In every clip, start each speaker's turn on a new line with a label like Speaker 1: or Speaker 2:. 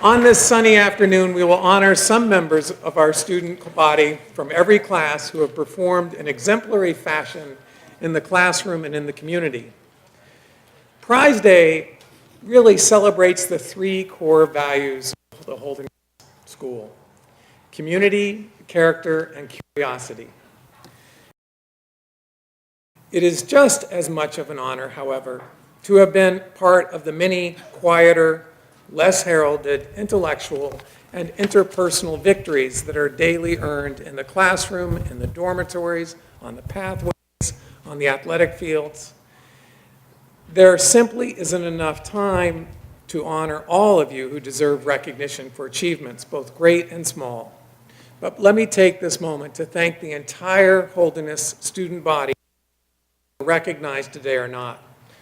Speaker 1: On this sunny afternoon, we will honor some members of our student body from every class who have performed in exemplary fashion in the classroom and in the community. Prize Day really celebrates the three core values of the Holderness School: community, character, and curiosity. It is just as much of an honor, however, to have been part of the many quieter, less heralded, intellectual, and interpersonal victories that are daily earned in the classroom, in the dormitories, on the pathways, on the athletic fields. There simply isn't enough time to honor all of you who deserve recognition for achievements, both great and small. But let me take this moment to thank the entire Holderness student body, recognized today or not,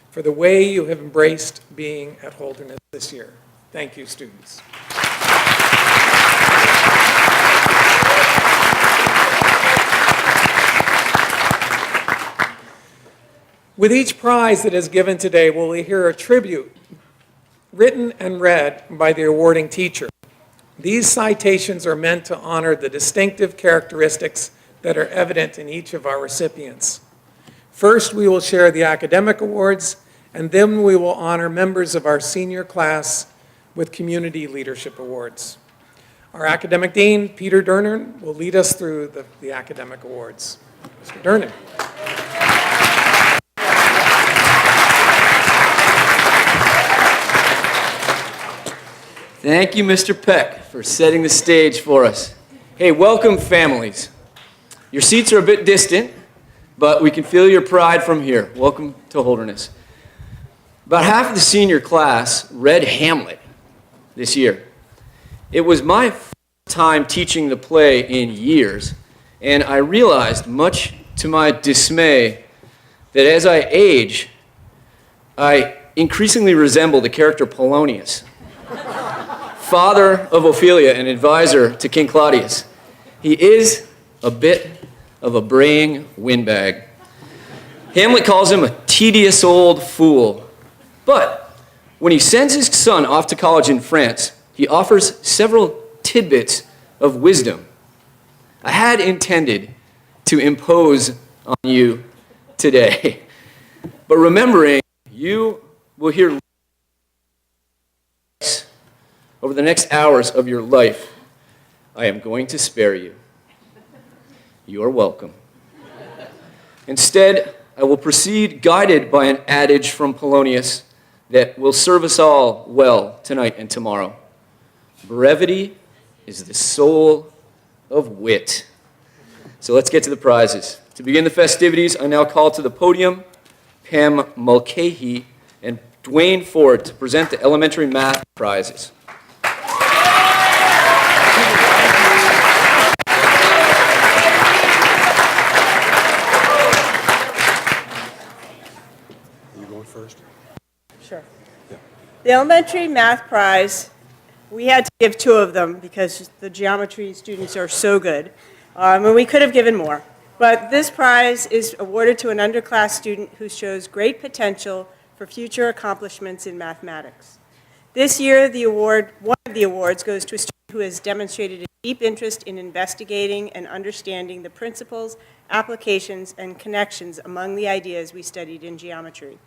Speaker 1: for the way you have embraced being at Holderness this year. Thank you, students. With each prize that is given today, we'll hear a tribute written and read by the awarding teacher. These citations are meant to honor the distinctive characteristics that are evident in each of our recipients. First, we will share the academic awards, and then we will honor members of our senior class with Community Leadership Awards. Our academic dean, Peter Durnan, will lead us through the academic awards. Mr. Durnan.
Speaker 2: Thank you, Mr. Peck, for setting the stage for us. Hey, welcome, families. Your seats are a bit distant, but we can feel your pride from here. Welcome to Holderness. About half of the senior class read Hamlet this year. It was my first time teaching the play in years, and I realized, much to my dismay, that as I age, I increasingly resemble the character Polonius, father of Ophelia and advisor to King Claudius. He is a bit of a braying windbag. Hamlet calls him a tedious old fool, but when he sends his son off to college in France, he offers several tidbits of wisdom. I had intended to impose on you today, but remembering you will hear over the next hours of your life, I am going to spare you. You are welcome. Instead, I will proceed guided by an adage from Polonius that will serve us all well tonight and tomorrow. Brevity is the soul of wit. So let's get to the prizes. To begin the festivities, I now call to the podium Pam Mulcahy and Dwayne Ford to present the elementary math prizes.
Speaker 3: Sure. Yeah. The elementary math prize, we had to give 2 of them because the geometry students are so good, and we could have given more. But this prize is awarded to an underclass student who shows great potential for future accomplishments in mathematics. This year, one of the awards goes to a student who has demonstrated a deep interest in investigating and understanding the principles, applications, and connections among the ideas we studied in geometry,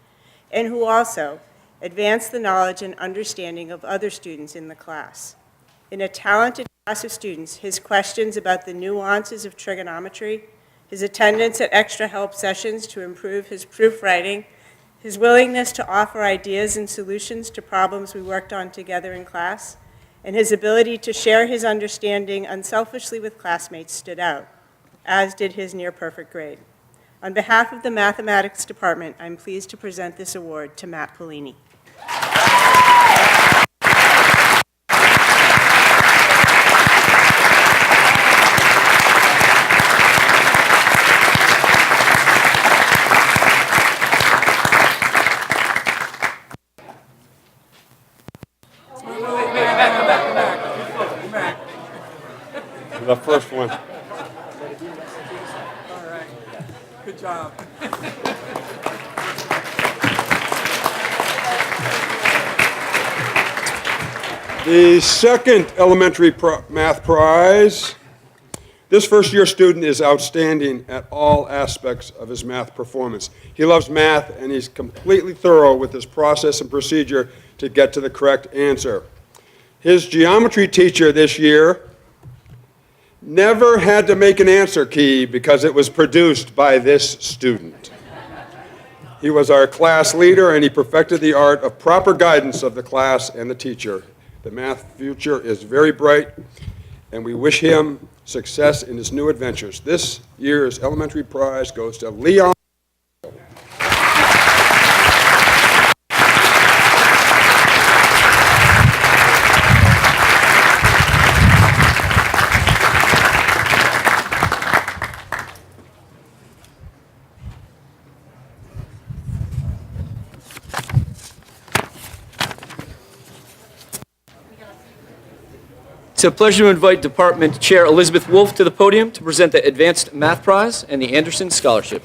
Speaker 3: and who also advanced the knowledge and understanding of other students in the class. In a talented class of students, his questions about the nuances of trigonometry, his attendance at extra help sessions to improve his proof writing, his willingness to offer ideas and solutions to problems we worked on together in class, and his ability to share his understanding unselfishly with classmates stood out, as did his near-perfect grade. On behalf of the Mathematics Department, I'm pleased to present this award to Matt Polini.
Speaker 4: The first one.
Speaker 1: All right. Good job.
Speaker 4: The second elementary math prize. This first-year student is outstanding at all aspects of his math performance. He loves math, and he's completely thorough with his process and procedure to get to the correct answer. His geometry teacher this year never had to make an answer key because it was produced by this student. He was our class leader, and he perfected the art of proper guidance of the class and the teacher. The math future is very bright, and we wish him success in his new adventures. This year's elementary prize goes to Leon.
Speaker 2: It's a pleasure to invite Department Chair Elizabeth Wolf to the podium to present the Advanced Math Prize and the Anderson Scholarship.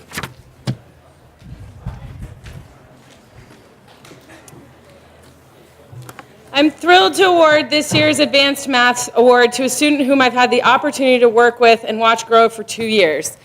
Speaker 5: I'm thrilled to award this year's Advanced Maths Award to a student whom I've had the opportunity to work with and watch grow for 2 years.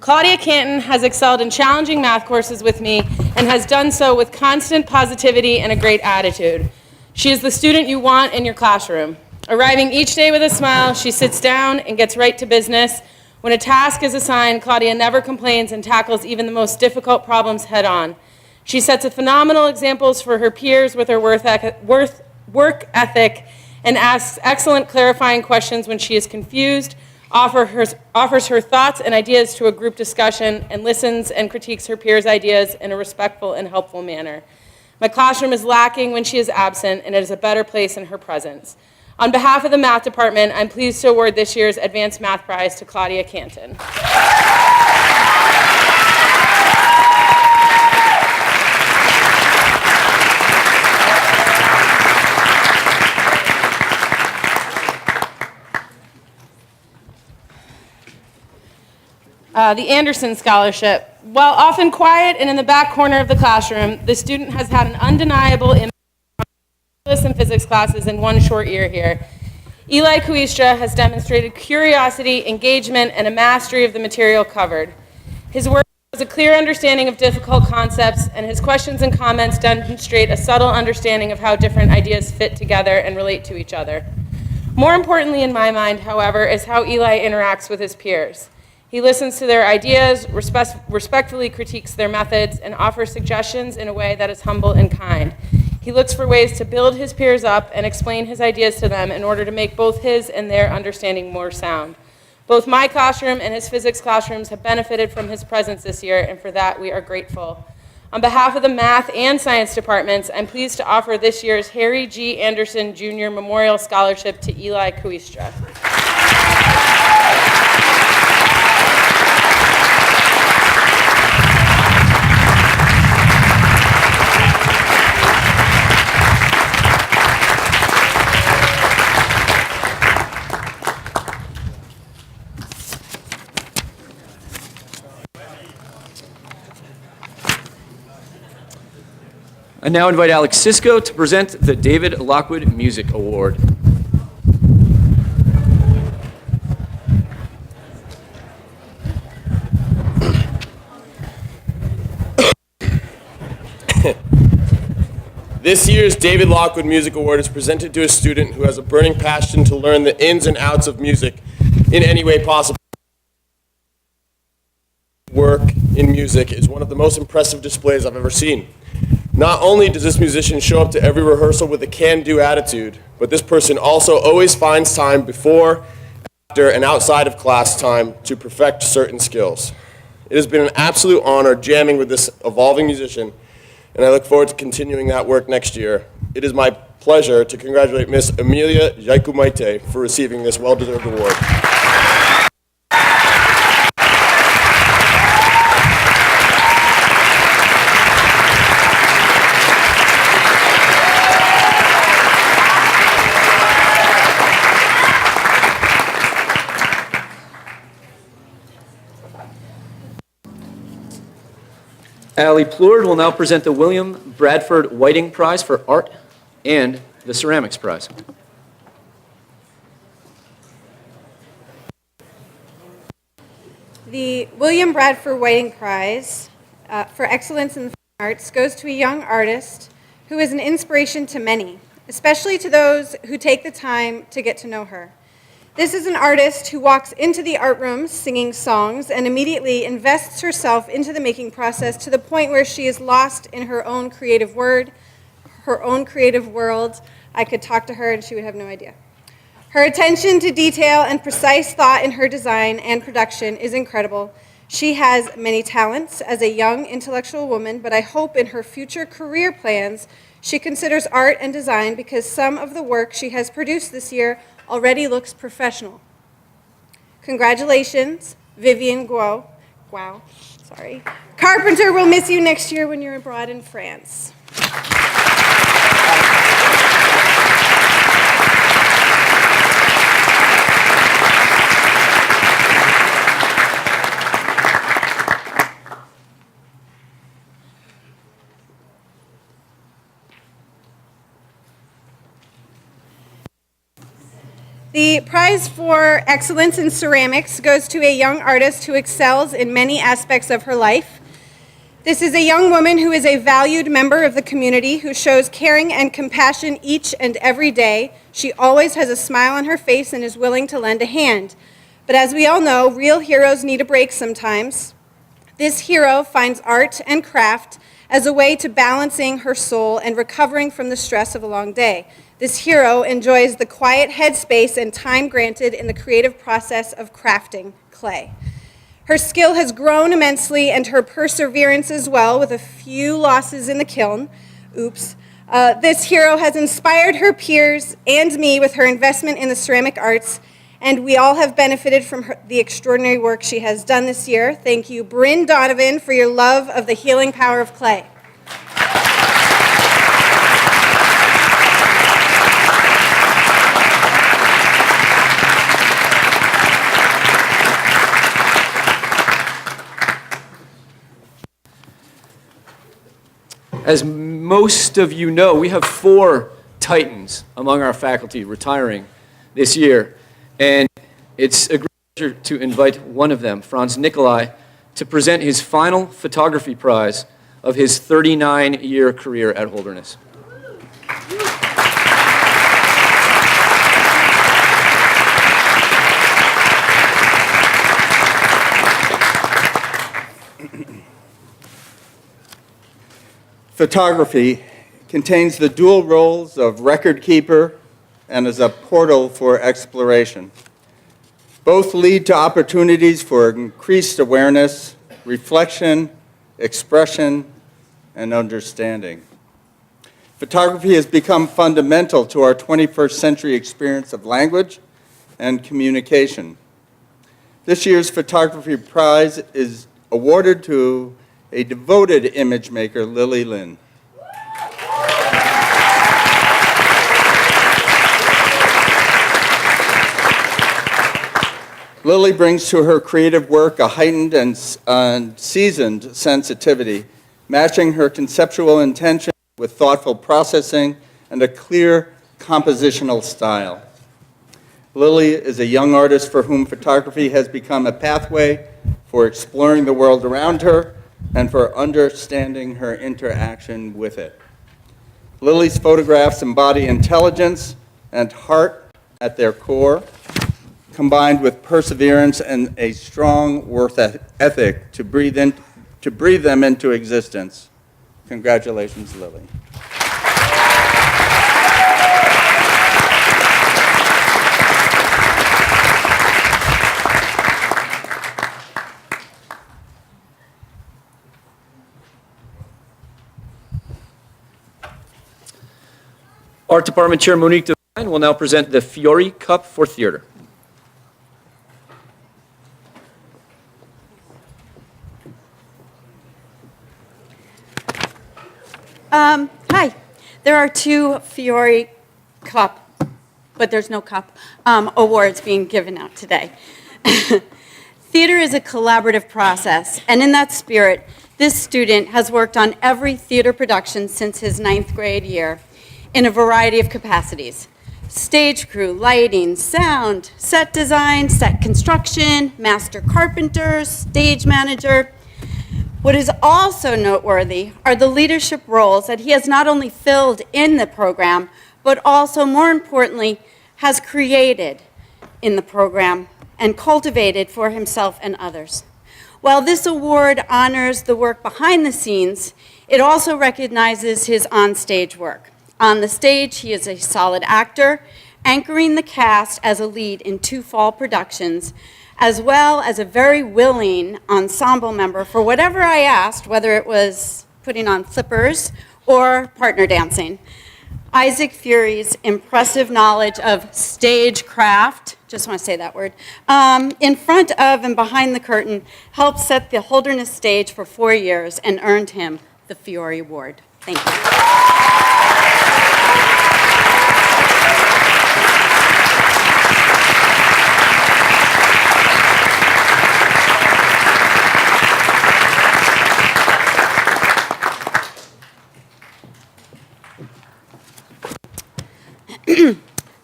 Speaker 5: Claudia Canton has excelled in challenging math courses with me and has done so with constant positivity and a great attitude. She is the student you want in your classroom. Arriving each day with a smile, she sits down and gets right to business. When a task is assigned, Claudia never complains and tackles even the most difficult problems head on. She sets a phenomenal examples for her peers with her work ethic and asks excellent clarifying questions when she is confused, offers her thoughts and ideas to a group discussion, and listens and critiques her peers' ideas in a respectful and helpful manner. My classroom is lacking when she is absent, and it is a better place in her presence. On behalf of the Math Department, I'm pleased to award this year's Advanced Math Prize to Claudia Canton. The Anderson Scholarship. While often quiet and in the back corner of the classroom, the student has had an undeniable impact and physics classes in one short year here. Eli Kuistra has demonstrated curiosity, engagement, and a mastery of the material covered. His work has a clear understanding of difficult concepts, and his questions and comments demonstrate a subtle understanding of how different ideas fit together and relate to each other. More importantly in my mind, however, is how Eli interacts with his peers. He listens to their ideas, respectfully critiques their methods, and offers suggestions in a way that is humble and kind. He looks for ways to build his peers up and explain his ideas to them in order to make both his and their understanding more sound. Both my classroom and his physics classrooms have benefited from his presence this year, and for that we are grateful. On behalf of the Math and Science departments, I'm pleased to offer this year's Harry G. Anderson Jr. Memorial Scholarship to Eli Kuistra.
Speaker 2: I now invite Alex Sisko to present the David Lockwood Music Award.
Speaker 6: This year's David Lockwood Music Award is presented to a student who has a burning passion to learn the ins and outs of music in any way possible. Work in music is one of the most impressive displays I've ever seen. Not only does this musician show up to every rehearsal with a can-do attitude, but this person also always finds time before, after, and outside of class time to perfect certain skills. It has been an absolute honor jamming with this evolving musician, and I look forward to continuing that work next year. It is my pleasure to congratulate Miss Amelia Jaikumaite for receiving this well-deserved award.
Speaker 2: Allie Plourde will now present the William Bradford Whiting Prize for Art and the Ceramics Prize.
Speaker 7: The William Bradford Whiting Prize for Excellence in the Fine Arts goes to a young artist who is an inspiration to many, especially to those who take the time to get to know her. This is an artist who walks into the art rooms singing songs and immediately invests herself into the making process to the point where she is lost in her own creative world. I could talk to her and she would have no idea. Her attention to detail and precise thought in her design and production is incredible. She has many talents as a young intellectual woman, but I hope in her future career plans she considers art and design because some of the work she has produced this year already looks professional. Congratulations, Vivian Guo. Wow, sorry. Carpenter will miss you next year when you're abroad in France. The prize for excellence in ceramics goes to a young artist who excels in many aspects of her life. This is a young woman who is a valued member of the community who shows caring and compassion each and every day. She always has a smile on her face and is willing to lend a hand. But as we all know, real heroes need a break sometimes. This hero finds art and craft as a way to balancing her soul and recovering from the stress of a long day. This hero enjoys the quiet headspace and time granted in the creative process of crafting clay. Her skill has grown immensely and her perseverance as well, with a few losses in the kiln. Oops. This hero has inspired her peers and me with her investment in the ceramic arts, and we all have benefited from the extraordinary work she has done this year. Thank you, Bryn Donovan, for your love of the healing power of clay.
Speaker 2: As most of you know, we have 4 titans among our faculty retiring this year. And it's a great pleasure to invite one of them, Franz Nicolai, to present his final photography prize of his 39-year career at Holderness.
Speaker 8: Photography contains the dual roles of record keeper and is a portal for exploration. Both lead to opportunities for increased awareness, reflection, expression, and understanding. Photography has become fundamental to our 21st century experience of language and communication. This year's photography prize is awarded to a devoted image maker, Lily Lin. Lily brings to her creative work a heightened and seasoned sensitivity, matching her conceptual intention with thoughtful processing and a clear compositional style. Lily is a young artist for whom photography has become a pathway for exploring the world around her and for understanding her interaction with it. Lily's photographs embody intelligence and heart at their core, combined with perseverance and a strong work ethic to breathe them into existence. Congratulations, Lily.
Speaker 2: Art Department Chair Monique Devine will now present the Fiore Cup for Theater.
Speaker 9: Hi. There are 2 Fiore Cup, but there's no cup, awards being given out today. Theater is a collaborative process, and in that spirit, this student has worked on every theater production since his 9th grade year in a variety of capacities. stage crew, lighting, sound, set design, set construction, master carpenters, stage manager. What is also noteworthy are the leadership roles that he has not only filled in the program, but also, more importantly, has created in the program and cultivated for himself and others. While this award honors the work behind the scenes, it also recognizes his on-stage work. On the stage, he is a solid actor, anchoring the cast as a lead in 2 fall productions, as well as a very willing ensemble member for whatever I asked, whether it was putting on flippers or partner dancing. Isaac Fury's impressive knowledge of stagecraft, just want to say that word, in front of and behind the curtain helped set the Holderness stage for 4 years and earned him the Fiore Award. Thank you.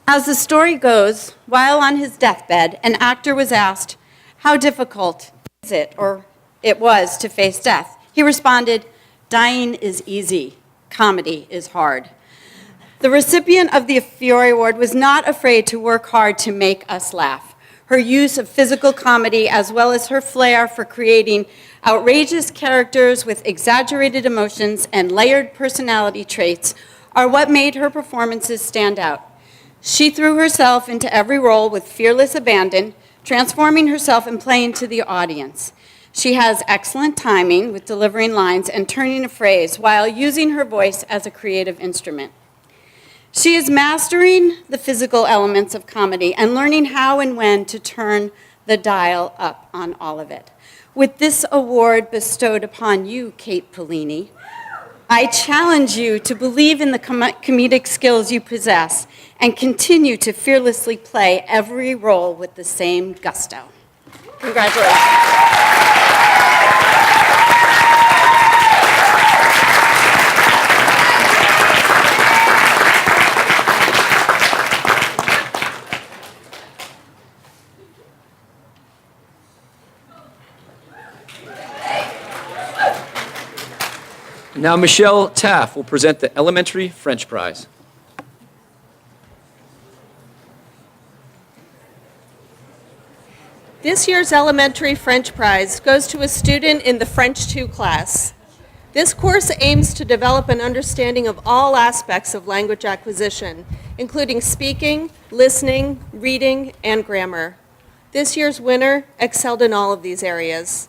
Speaker 9: As the story goes, while on his deathbed, an actor was asked, "How difficult is it, or it was, to face death?" He responded, "Dying is easy, comedy is hard." The recipient of the Fiore Award was not afraid to work hard to make us laugh. Her use of physical comedy, as well as her flair for creating outrageous characters with exaggerated emotions and layered personality traits, are what made her performances stand out. She threw herself into every role with fearless abandon, transforming herself and playing to the audience. She has excellent timing with delivering lines and turning a phrase while using her voice as a creative instrument. She is mastering the physical elements of comedy and learning how and when to turn the dial up on all of it. With this award bestowed upon you, Kate Pellini, I challenge you to believe in the comedic skills you possess and continue to fearlessly play every role with the same gusto. Congratulations.
Speaker 2: Now Michelle Taff will present the Elementary French Prize.
Speaker 10: This year's Elementary French Prize goes to a student in the French 2 class. This course aims to develop an understanding of all aspects of language acquisition, including speaking, listening, reading, and grammar. This year's winner excelled in all of these areas.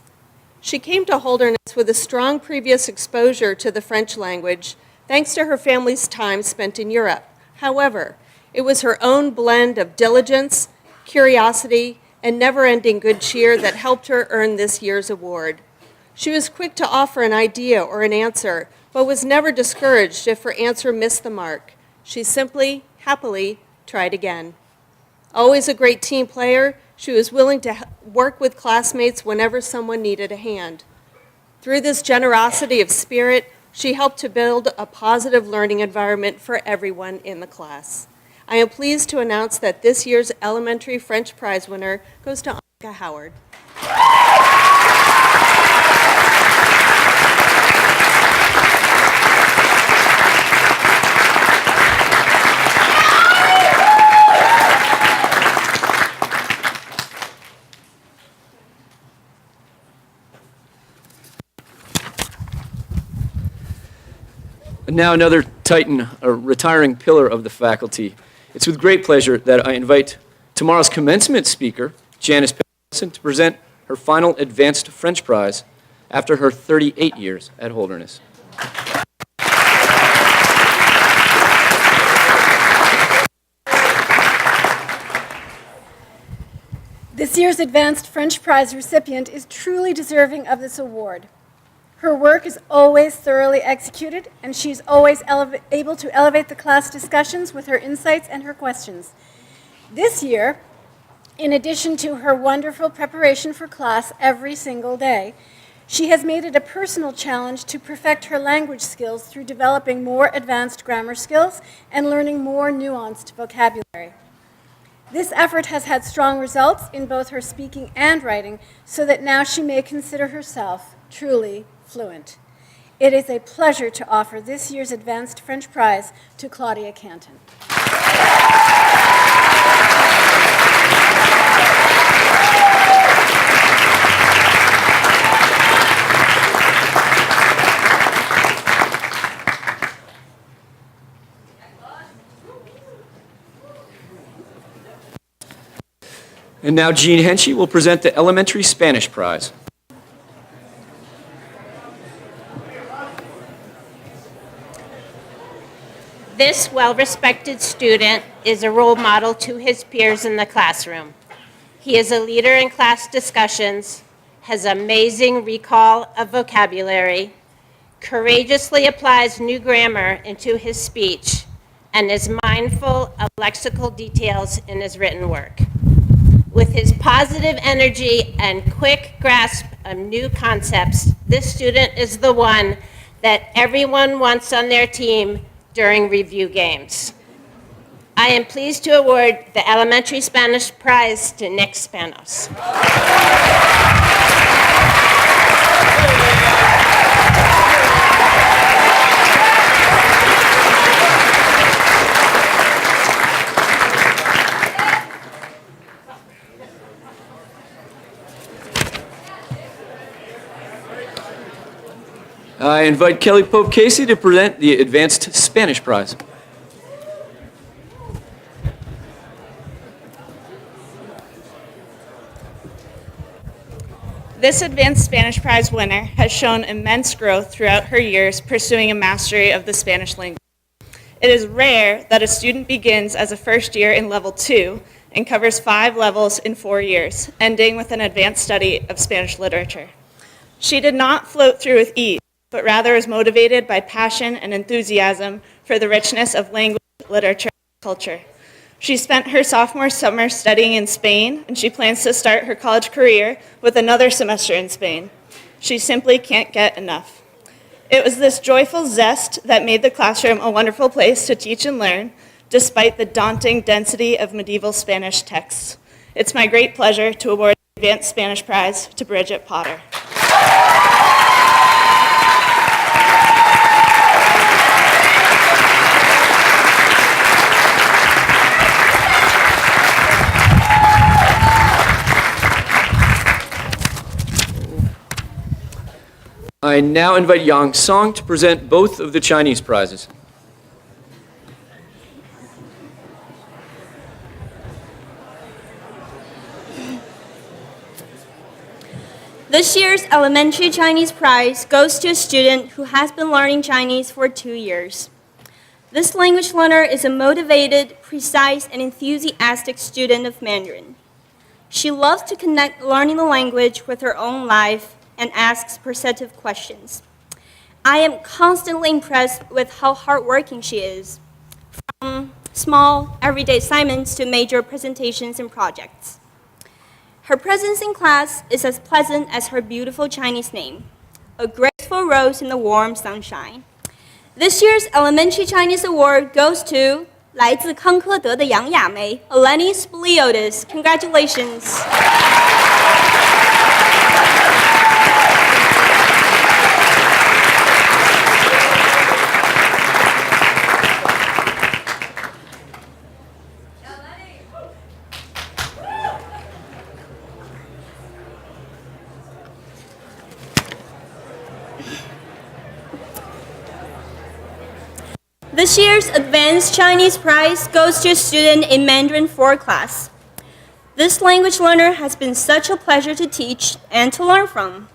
Speaker 10: She came to Holderness with a strong previous exposure to the French language, thanks to her family's time spent in Europe. However, it was her own blend of diligence, curiosity, and never-ending good cheer that helped her earn this year's award. She was quick to offer an idea or an answer, but was never discouraged if her answer missed the mark. She simply, happily, tried again. Always a great team player, she was willing to work with classmates whenever someone needed a hand. Through this generosity of spirit, she helped to build a positive learning environment for everyone in the class. I am pleased to announce that this year's Elementary French Prize winner goes to Annika Howard.
Speaker 2: And now another titan, a retiring pillar of the faculty. It's with great pleasure that I invite tomorrow's commencement speaker, Janice Patterson, to present her final Advanced French Prize after her 38 years at Holderness.
Speaker 11: This year's Advanced French Prize recipient is truly deserving of this award. Her work is always thoroughly executed, and she's always able to elevate the class discussions with her insights and her questions. This year, in addition to her wonderful preparation for class every single day, She has made it a personal challenge to perfect her language skills through developing more advanced grammar skills and learning more nuanced vocabulary. This effort has had strong results in both her speaking and writing, so that now she may consider herself truly fluent. It is a pleasure to offer this year's Advanced French Prize to Claudia Canton.
Speaker 2: And now Jean Henchy will present the Elementary Spanish Prize.
Speaker 12: This well-respected student is a role model to his peers in the classroom. He is a leader in class discussions, has amazing recall of vocabulary, courageously applies new grammar into his speech, and is mindful of lexical details in his written work. With his positive energy and quick grasp of new concepts, this student is the one that everyone wants on their team during review games. I am pleased to award the Elementary Spanish Prize to Nick Spanos.
Speaker 2: I invite Kelly Pope Casey to present the Advanced Spanish Prize.
Speaker 13: This Advanced Spanish Prize winner has shown immense growth throughout her years pursuing a mastery of the Spanish language. It is rare that a student begins as a first year in level 2 and covers 5 levels in 4 years, ending with an advanced study of Spanish literature. She did not float through with ease, but rather is motivated by passion and enthusiasm for the richness of language, literature, and culture. She spent her sophomore summer studying in Spain, and she plans to start her college career with another semester in Spain. She simply can't get enough. It was this joyful zest that made the classroom a wonderful place to teach and learn, despite the daunting density of medieval Spanish texts. It's my great pleasure to award the Advanced Spanish Prize to Bridget Potter.
Speaker 2: I now invite Yang Song to present both of the Chinese prizes.
Speaker 14: This year's Elementary Chinese Prize goes to a student who has been learning Chinese for 2 years. This language learner is a motivated, precise, and enthusiastic student of Mandarin. She loves to connect learning the language with her own life and asks perceptive questions. I am constantly impressed with how hardworking she is, from small, everyday assignments to major presentations and projects. Her presence in class is as pleasant as her beautiful Chinese name, a graceful rose in the warm sunshine. This year's Elementary Chinese Award goes to 来自康科德的杨雅梅 Eleni Spliotis. Congratulations. This year's Advanced Chinese Prize goes to a student in Mandarin 4 class. This language learner has been such a pleasure to teach and to learn from.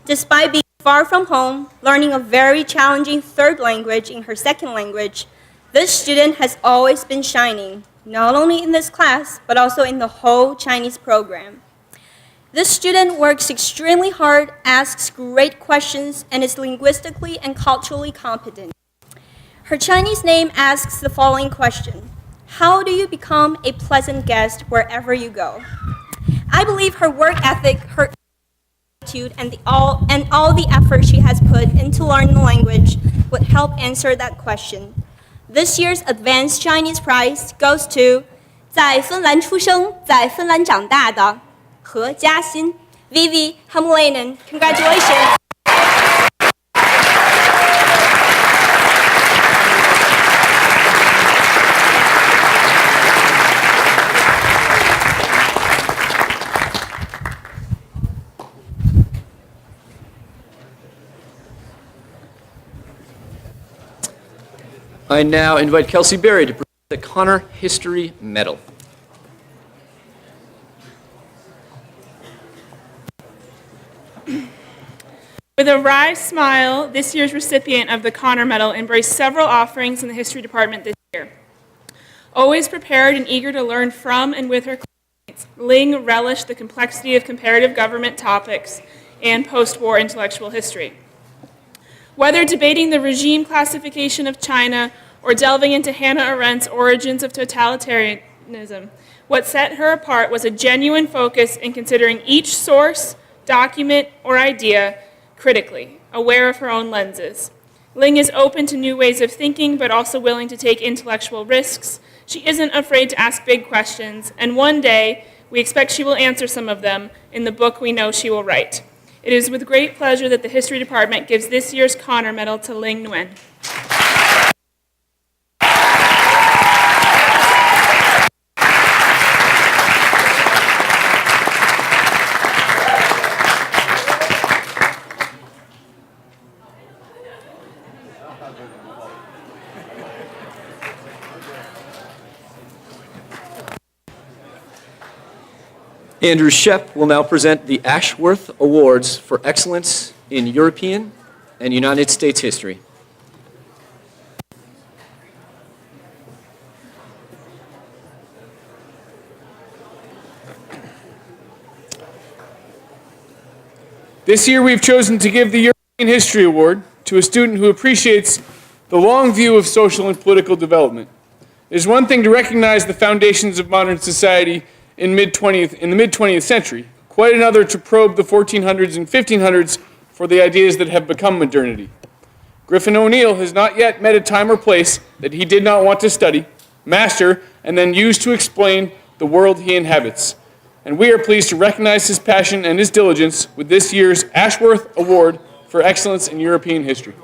Speaker 14: Despite being far from home, learning a very challenging third language in her second language, this student has always been shining, not only in this class, but also in the whole Chinese program. This student works extremely hard, asks great questions, and is linguistically and culturally competent. Her Chinese name asks the following question: how do you become a pleasant guest wherever you go? I believe her work ethic, her attitude and all the effort she has put into learning the language would help answer that question. This year's Advanced Chinese Prize goes to 在芬兰出生、在芬兰长大的何嘉欣 Vivi Hamlainen. Congratulations.
Speaker 2: I now invite Kelsey Berry to present the Connor History Medal.
Speaker 5: With a wry smile, this year's recipient of the Connor Medal embraced several offerings in the history department this year. Always prepared and eager to learn from and with her classmates, Ling relished the complexity of comparative government topics and post-war intellectual history. Whether debating the regime classification of China or delving into Hannah Arendt's Origins of Totalitarianism, what set her apart was a genuine focus in considering each source, document, or idea critically, aware of her own lenses. Ling is open to new ways of thinking, but also willing to take intellectual risks. She isn't afraid to ask big questions, and one day, we expect she will answer some of them in the book we know she will write. It is with great pleasure that the History Department gives this year's Connor Medal to Ling Nguyen.
Speaker 2: Andrew Shep will now present the Ashworth Awards for Excellence in European and United States History.
Speaker 15: This year we've chosen to give the European History Award to a student who appreciates the long view of social and political development. It is one thing to recognize the foundations of modern society in the mid-20th century, quite another to probe the 1400s and 1500s for the ideas that have become modernity. Griffin O'Neill has not yet met a time or place that he did not want to study, master, and then use to explain the world he inhabits. And we are pleased to recognize his passion and his diligence with this year's Ashworth Award for Excellence in European History.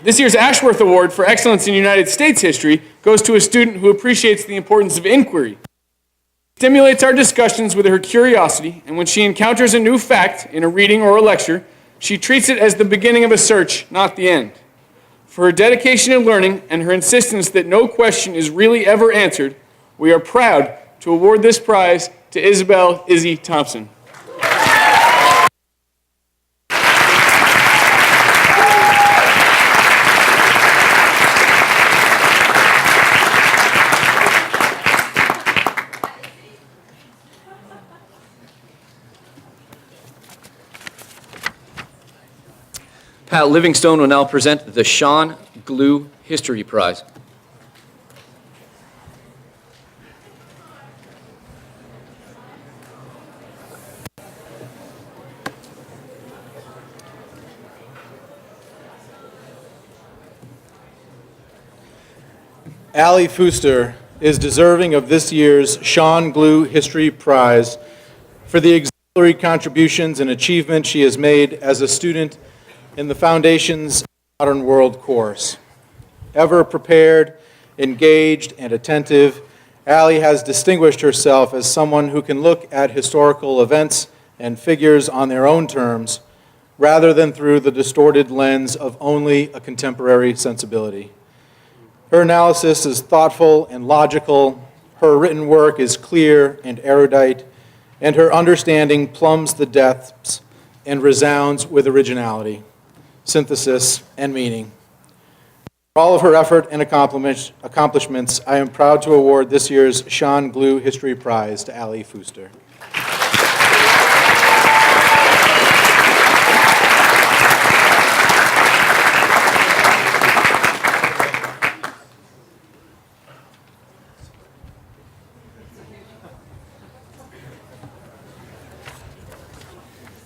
Speaker 15: This year's Ashworth Award for Excellence in United States History goes to a student who appreciates the importance of inquiry. Stimulates our discussions with her curiosity, and when she encounters a new fact in a reading or a lecture, she treats it as the beginning of a search, not the end. For her dedication in learning and her insistence that no question is really ever answered, we are proud to award this prize to Isabel Izzy Thompson.
Speaker 2: Pat Livingstone will now present the Sean Glue History Prize.
Speaker 16: Allie Fuster is deserving of this year's Sean Glue History Prize for the exemplary contributions and achievement she has made as a student in the Foundations Modern World course. Ever prepared, engaged, and attentive, Allie has distinguished herself as someone who can look at historical events and figures on their own terms, rather than through the distorted lens of only a contemporary sensibility. Her analysis is thoughtful and logical, her written work is clear and erudite, and her understanding plumbs the depths and resounds with originality, synthesis, and meaning. For all of her effort and accomplishments, I am proud to award this year's Sean Glue History Prize to Allie Fuster.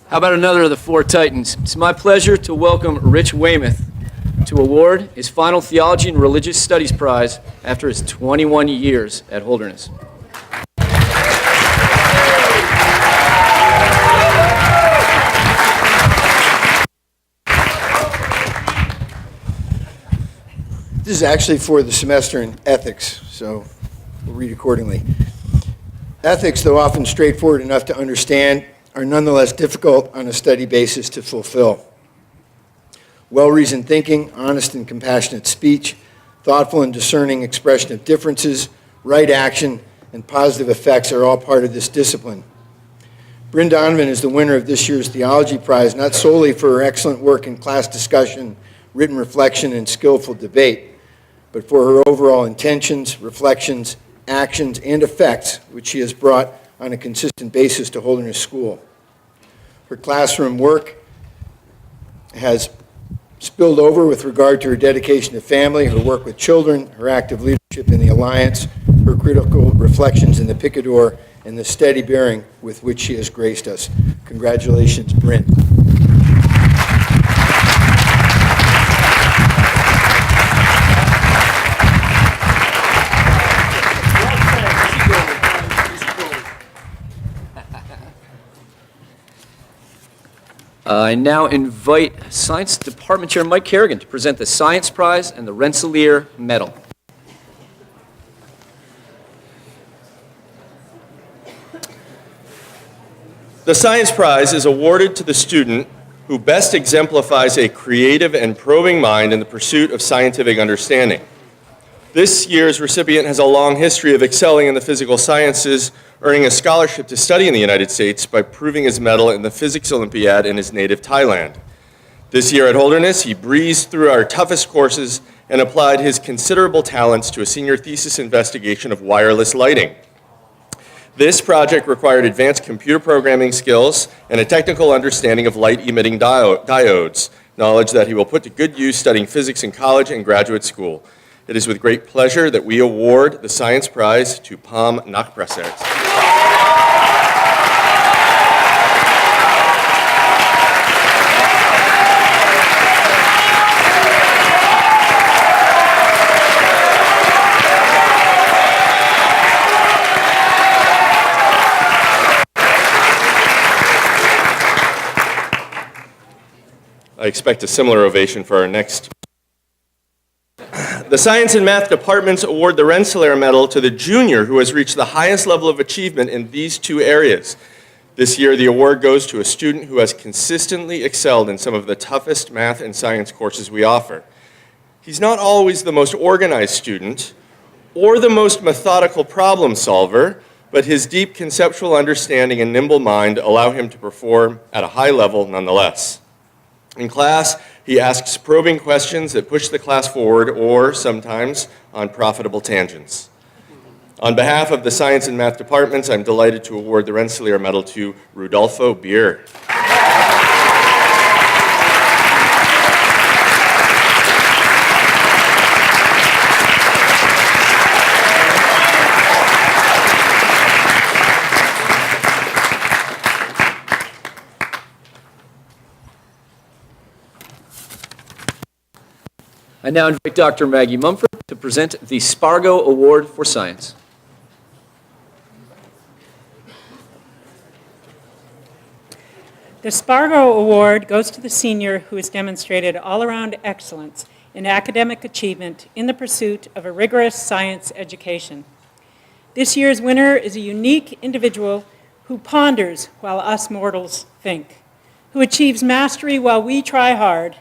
Speaker 2: How about another of the four Titans? It's my pleasure to welcome Rich Weymouth to award his final Theology and Religious Studies Prize after his 21 years at Holderness.
Speaker 17: This is actually for the semester in ethics, so we'll read accordingly. Ethics, though often straightforward enough to understand, are nonetheless difficult on a study basis to fulfill. Well-reasoned thinking, honest and compassionate speech, thoughtful and discerning expression of differences, right action, and positive effects are all part of this discipline. Bryn Donovan is the winner of this year's Theology Prize, not solely for her excellent work in class discussion, written reflection, and skillful debate, but for her overall intentions, reflections, actions, and effects, which she has brought on a consistent basis to Holderness School. Her classroom work has spilled over with regard to her dedication to family, her work with children, her active leadership in the Alliance, her critical reflections in the Picador, and the steady bearing with which she has graced us. Congratulations, Bryn.
Speaker 2: I now invite Science Department Chair Mike Kerrigan to present the Science Prize and the Rensselaer Medal.
Speaker 6: The Science Prize is awarded to the student who best exemplifies a creative and probing mind in the pursuit of scientific understanding. This year's recipient has a long history of excelling in the physical sciences, earning a scholarship to study in the United States by proving his mettle in the Physics Olympiad in his native Thailand. This year at Holderness, he breezed through our toughest courses and applied his considerable talents to a senior thesis investigation of wireless lighting. This project required advanced computer programming skills and a technical understanding of light-emitting diodes, knowledge that he will put to good use studying physics in college and graduate school. It is with great pleasure that we award the Science Prize to Pam Nakprasert. I expect a similar ovation for our next. The Science and Math departments award the Rensselaer Medal to the junior who has reached the highest level of achievement in these two areas. This year, the award goes to a student who has consistently excelled in some of the toughest math and science courses we offer. He's not always the most organized student or the most methodical problem solver, but his deep conceptual understanding and nimble mind allow him to perform at a high level nonetheless. In class, he asks probing questions that push the class forward or, sometimes, on profitable tangents. On behalf of the Science and Math departments, I'm delighted to award the Rensselaer Medal to Rudolfo Beer.
Speaker 2: I now invite Dr. Maggie Mumford to present the Spargo Award for Science.
Speaker 18: The Spargo Award goes to the senior who has demonstrated all-around excellence in academic achievement in the pursuit of a rigorous science education. This year's winner is a unique individual who ponders while us mortals think, who achieves mastery while we try hard,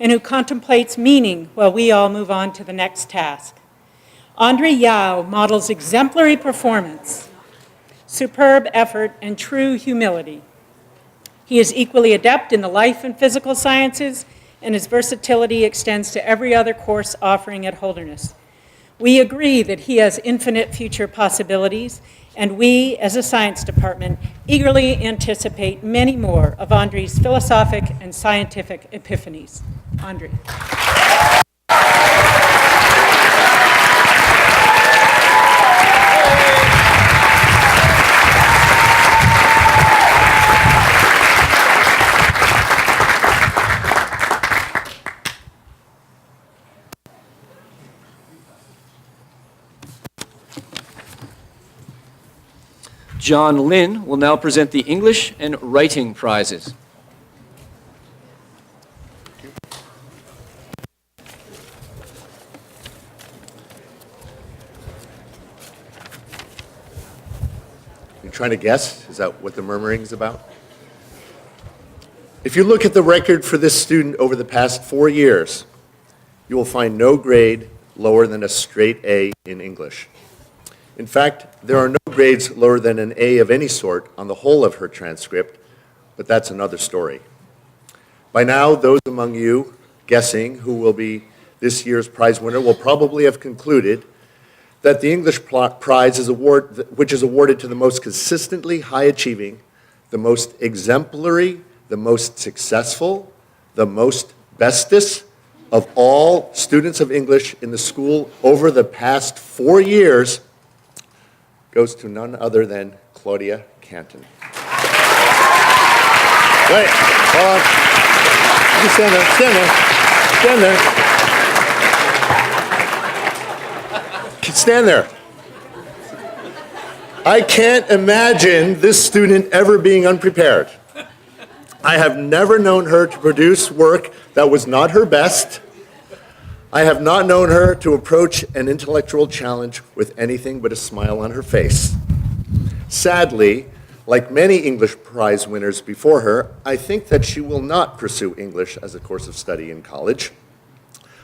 Speaker 18: and who contemplates meaning while we all move on to the next task. Andre Yao models exemplary performance, superb effort, and true humility. He is equally adept in the life and physical sciences and his versatility extends to every other course offering at Holderness. We agree that he has infinite future possibilities, and we, as a science department, eagerly anticipate many more of Andre's philosophic and scientific epiphanies. Andre.
Speaker 2: John Lynn will now present the English and Writing prizes.
Speaker 19: You're trying to guess? Is that what the murmuring is about? If you look at the record for this student over the past 4 years, you will find no grade lower than a straight A in English. In fact, there are no grades lower than an A of any sort on the whole of her transcript, but that's another story. By now, those among you guessing who will be this year's prize winner will probably have concluded that the English prize which is awarded to the most consistently high-achieving, the most exemplary, the most successful, the most bestest of all students of English in the school over the past 4 years goes to none other than Claudia Canton. Wait, hold on. You stand there, stand there, stand there. Stand there. I can't imagine this student ever being unprepared. I have never known her to produce work that was not her best. I have not known her to approach an intellectual challenge with anything but a smile on her face. Sadly, like many English prize winners before her, I think that she will not pursue English as a course of study in college.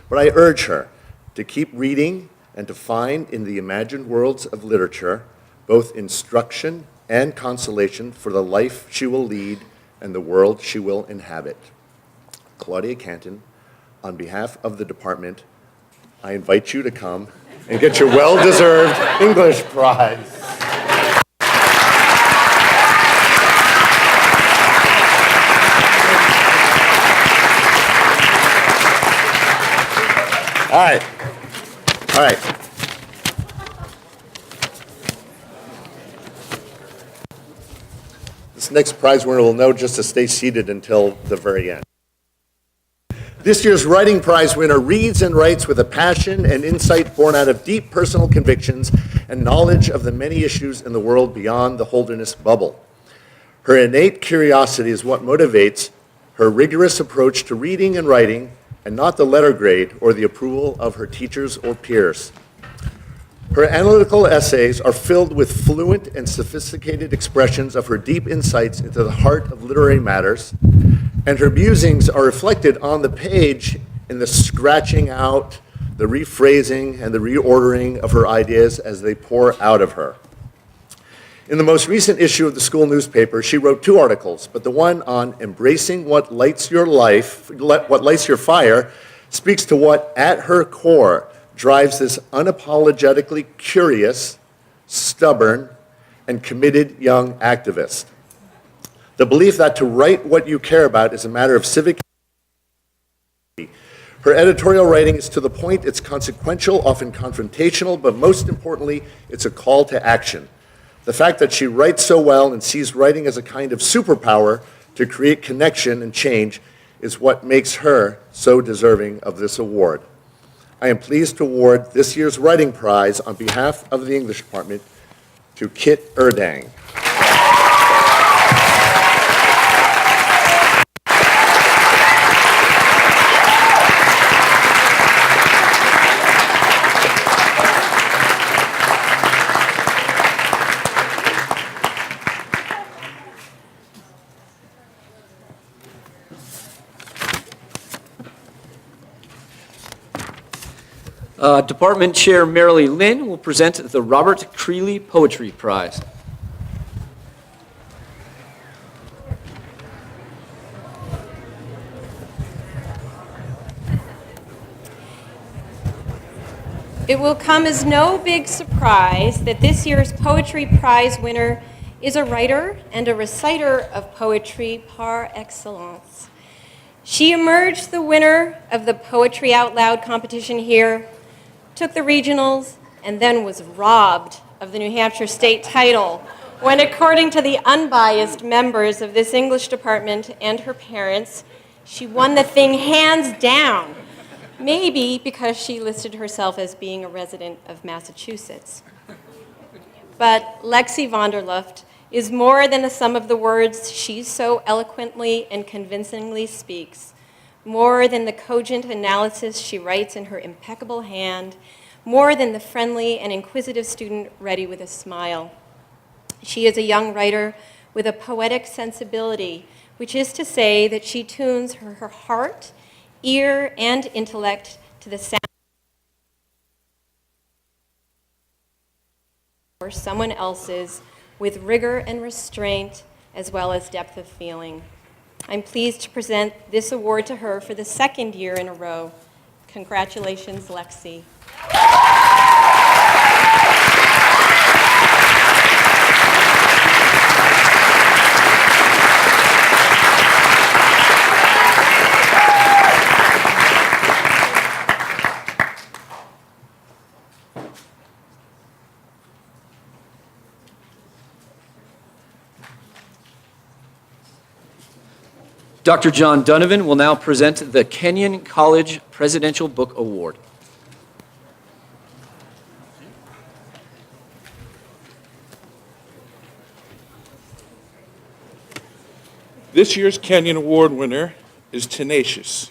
Speaker 19: But I urge her to keep reading and to find in the imagined worlds of literature both instruction and consolation for the life she will lead and the world she will inhabit. Claudia Canton, on behalf of the department, I invite you to come and get your well-deserved English prize. All right. All right. This next prize winner will know just to stay seated until the very end. This year's writing prize winner reads and writes with a passion and insight born out of deep personal convictions and knowledge of the many issues in the world beyond the Holderness bubble. Her innate curiosity is what motivates her rigorous approach to reading and writing, and not the letter grade or the approval of her teachers or peers. Her analytical essays are filled with fluent and sophisticated expressions of her deep insights into the heart of literary matters, and her musings are reflected on the page in the scratching out, the rephrasing, and the reordering of her ideas as they pour out of her. In the most recent issue of the school newspaper, she wrote 2 articles, but the one on embracing what lights your life, what lights your fire, speaks to what, at her core, drives this unapologetically curious, stubborn, and committed young activist. The belief that to write what you care about is a matter of civic. Her editorial writing is to the point, it's consequential, often confrontational, but most importantly, it's a call to action. The fact that she writes so well and sees writing as a kind of superpower to create connection and change is what makes her so deserving of this award. I am pleased to award this year's writing prize on behalf of the English department to Kit Erdang.
Speaker 2: Department Chair Marilee Lynn will present the Robert Creeley Poetry Prize.
Speaker 20: It will come as no big surprise that this year's Poetry Prize winner is a writer and a reciter of poetry par excellence. She emerged the winner of the Poetry Out Loud competition here, took the regionals, and then was robbed of the New Hampshire state title when, according to the unbiased members of this English department and her parents, she won the thing hands down. Maybe because she listed herself as being a resident of Massachusetts. But Lexi Vonderluft is more than the sum of the words she so eloquently and convincingly speaks, more than the cogent analysis she writes in her impeccable hand, more than the friendly and inquisitive student ready with a smile. She is a young writer with a poetic sensibility, which is to say that she tunes her heart, ear, and intellect to the sound or someone else's with rigor and restraint as well as depth of feeling. I'm pleased to present this award to her for the second year in a row. Congratulations, Lexi.
Speaker 2: Dr. John Donovan will now present the Kenyon College Presidential Book Award.
Speaker 21: This year's Kenyon Award winner is tenacious.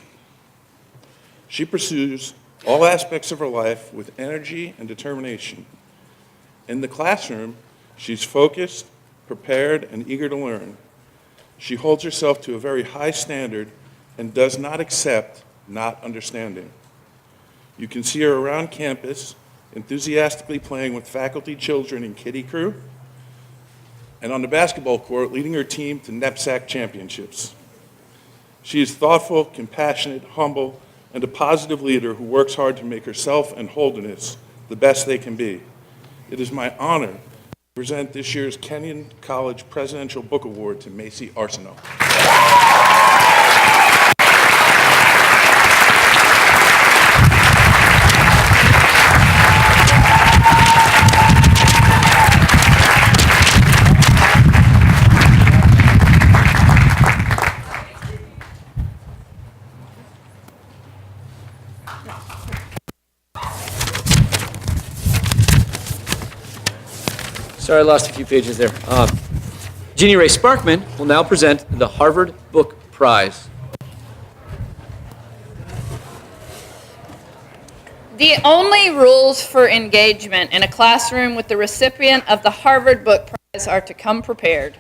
Speaker 21: She pursues all aspects of her life with energy and determination. In the classroom, she's focused, prepared, and eager to learn. She holds herself to a very high standard and does not accept not understanding. You can see her around campus, enthusiastically playing with faculty, children, and kiddie crew, and on the basketball court, leading her team to knapsack championships. She is thoughtful, compassionate, humble, and a positive leader who works hard to make herself and Holderness the best they can be. It is my honor to present this year's Kenyon College Presidential Book Award to Macy Arsenault.
Speaker 2: Sorry, I lost a few pages there. Jeannie Ray Sparkman will now present the Harvard Book Prize.
Speaker 22: The only rules for engagement in a classroom with the recipient of the Harvard Book Prize are to come prepared,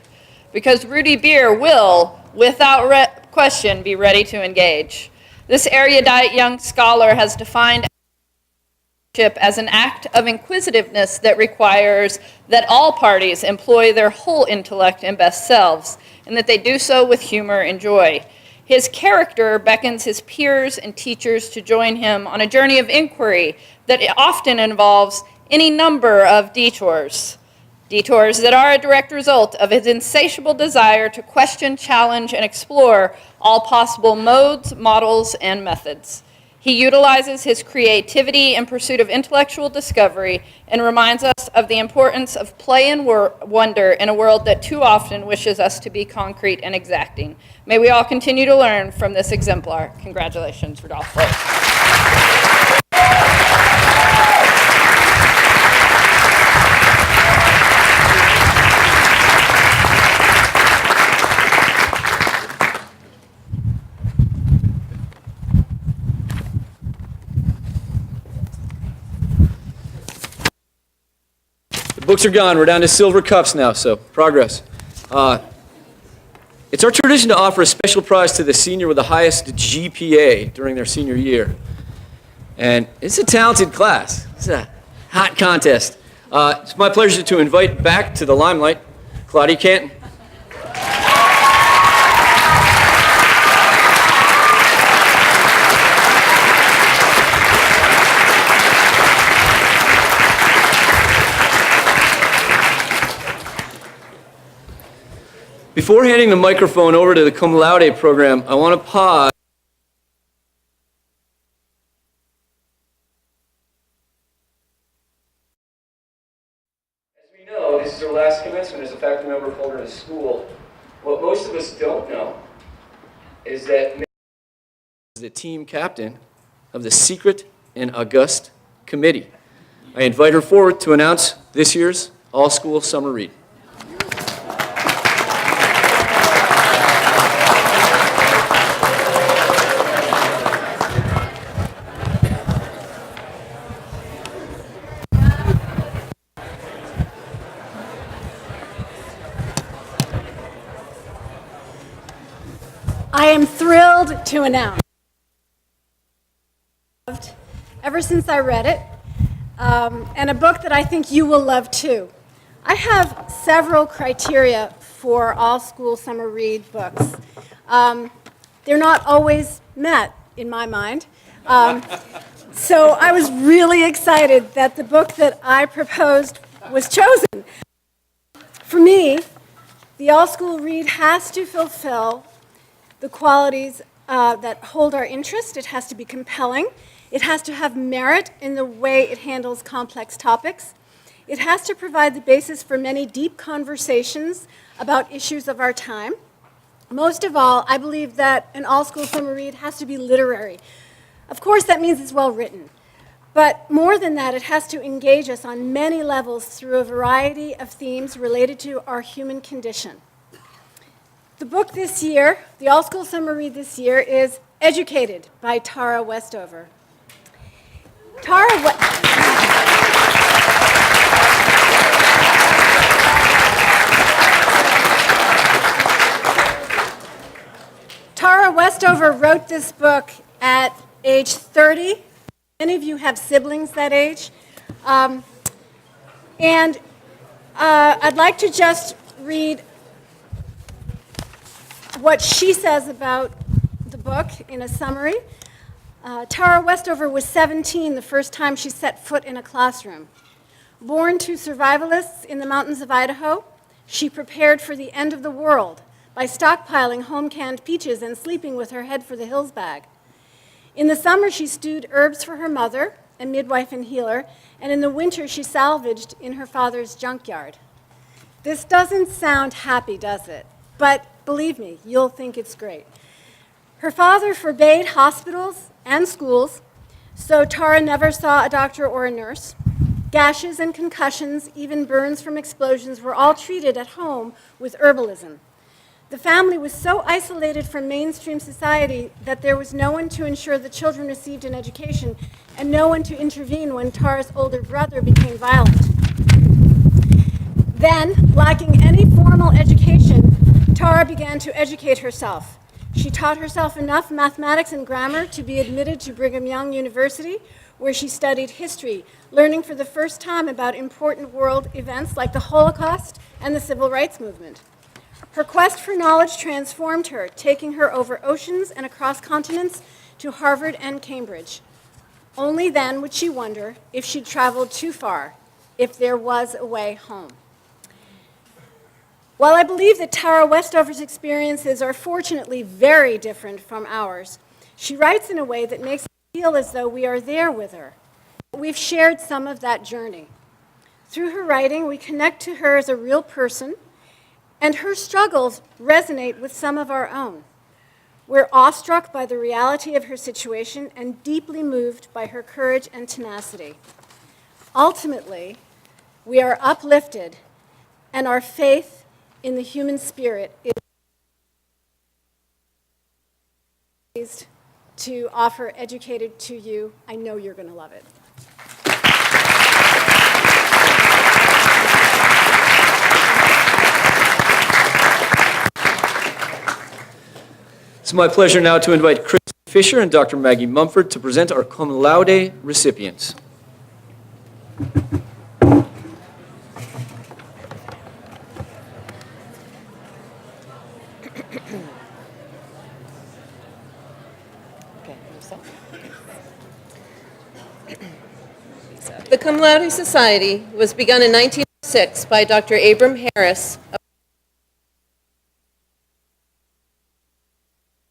Speaker 22: because Rudy Beer will, without question, be ready to engage. This erudite young scholar has defined as an act of inquisitiveness that requires that all parties employ their whole intellect and best selves, and that they do so with humor and joy. His character beckons his peers and teachers to join him on a journey of inquiry that often involves any number of detours. Detours that are a direct result of his insatiable desire to question, challenge, and explore all possible modes, models, and methods. He utilizes his creativity in pursuit of intellectual discovery and reminds us of the importance of play and wonder in a world that too often wishes us to be concrete and exacting. May we all continue to learn from this exemplar. Congratulations, Rudolph Blake.
Speaker 2: Books are gone. We're down to silver cups now, so progress. It's our tradition to offer a special prize to the senior with the highest GPA during their senior year. And it's a talented class. It's a hot contest. It's my pleasure to invite back to the limelight Claudia Canton. Before handing the microphone over to the cum laude program, I want to pause. As we know, this is our last commencement as a faculty member of Holderness School. What most of us don't know is that Nick is the team captain of the secret and august committee. I invite her forward to announce this year's all-school summer read.
Speaker 11: I am thrilled to announce, ever since I read it, and a book that I think you will love too. I have several criteria for all school summer read books. They're not always met in my mind. So I was really excited that the book that I proposed was chosen. For me, the all school read has to fulfill the qualities that hold our interest. It has to be compelling. It has to have merit in the way it handles complex topics. It has to provide the basis for many deep conversations about issues of our time. Most of all, I believe that an all-school summer read has to be literary. Of course, that means it's well written. But more than that, it has to engage us on many levels through a variety of themes related to our human condition. The book this year, the all-school summer read this year, is Educated by Tara Westover. Tara Westover wrote this book at age 30. Many of you have siblings that age. And I'd like to just read what she says about the book in a summary. Tara Westover was 17 the first time she set foot in a classroom. Born to survivalists in the mountains of Idaho, she prepared for the end of the world by stockpiling home-canned peaches and sleeping with her head for the hills bag. In the summer, she stewed herbs for her mother, a midwife and healer, and in the winter, she salvaged in her father's junkyard. This doesn't sound happy, does it? But believe me, you'll think it's great. Her father forbade hospitals and schools, so Tara never saw a doctor or a nurse. Gashes and concussions, even burns from explosions, were all treated at home with herbalism. The family was so isolated from mainstream society that there was no one to ensure the children received an education and no one to intervene when Tara's older brother became violent. Then, lacking any formal education, Tara began to educate herself. She taught herself enough mathematics and grammar to be admitted to Brigham Young University, where she studied history, learning for the first time about important world events like the Holocaust and the Civil Rights Movement. Her quest for knowledge transformed her, taking her over oceans and across continents to Harvard and Cambridge. Only then would she wonder if she'd traveled too far, if there was a way home. While I believe that Tara Westover's experiences are fortunately very different from ours, she writes in a way that makes it feel as though we are there with her. We've shared some of that journey. Through her writing, we connect to her as a real person, and her struggles resonate with some of our own. We're awestruck by the reality of her situation and deeply moved by her courage and tenacity. Ultimately, we are uplifted, and our faith in the human spirit is to offer Educated to you. I know you're going to love it.
Speaker 2: It's my pleasure now to invite Chris Fisher and Dr. Maggie Mumford to present our cum laude recipients.
Speaker 10: The Cum Laude Society was begun in 1906 by Dr. Abram Harris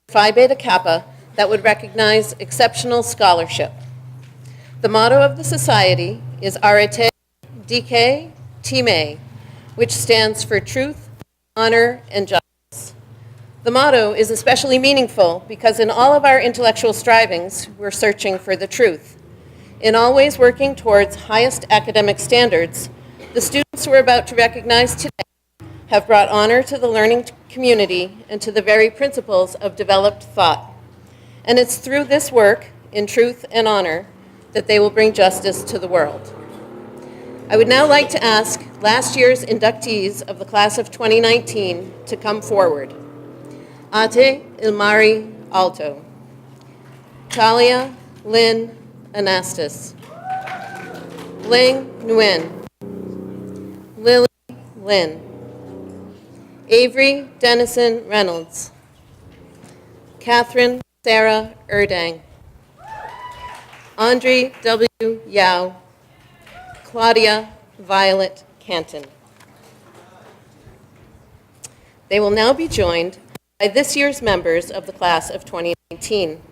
Speaker 10: Phi Beta Kappa that would recognize exceptional scholarship. The motto of the society is Arete Dike Time, which stands for truth, honor, and justice. The motto is especially meaningful because in all of our intellectual strivings, we're searching for the truth. In always working towards highest academic standards, the students we're about to recognize today have brought honor to the learning community and to the very principles of developed thought. And it's through this work, in truth and honor, that they will bring justice to the world. I would now like to ask last year's inductees of the class of 2019 to come forward. Ate Ilmari Alto, Talia Lynn Anastas, Ling Nguyen, Lily Lynn, Avery Dennison Reynolds, Catherine Sarah Erdang, Andre W. Yao, Claudia Violet Canton. They will now be joined by this year's members of the class of 2019.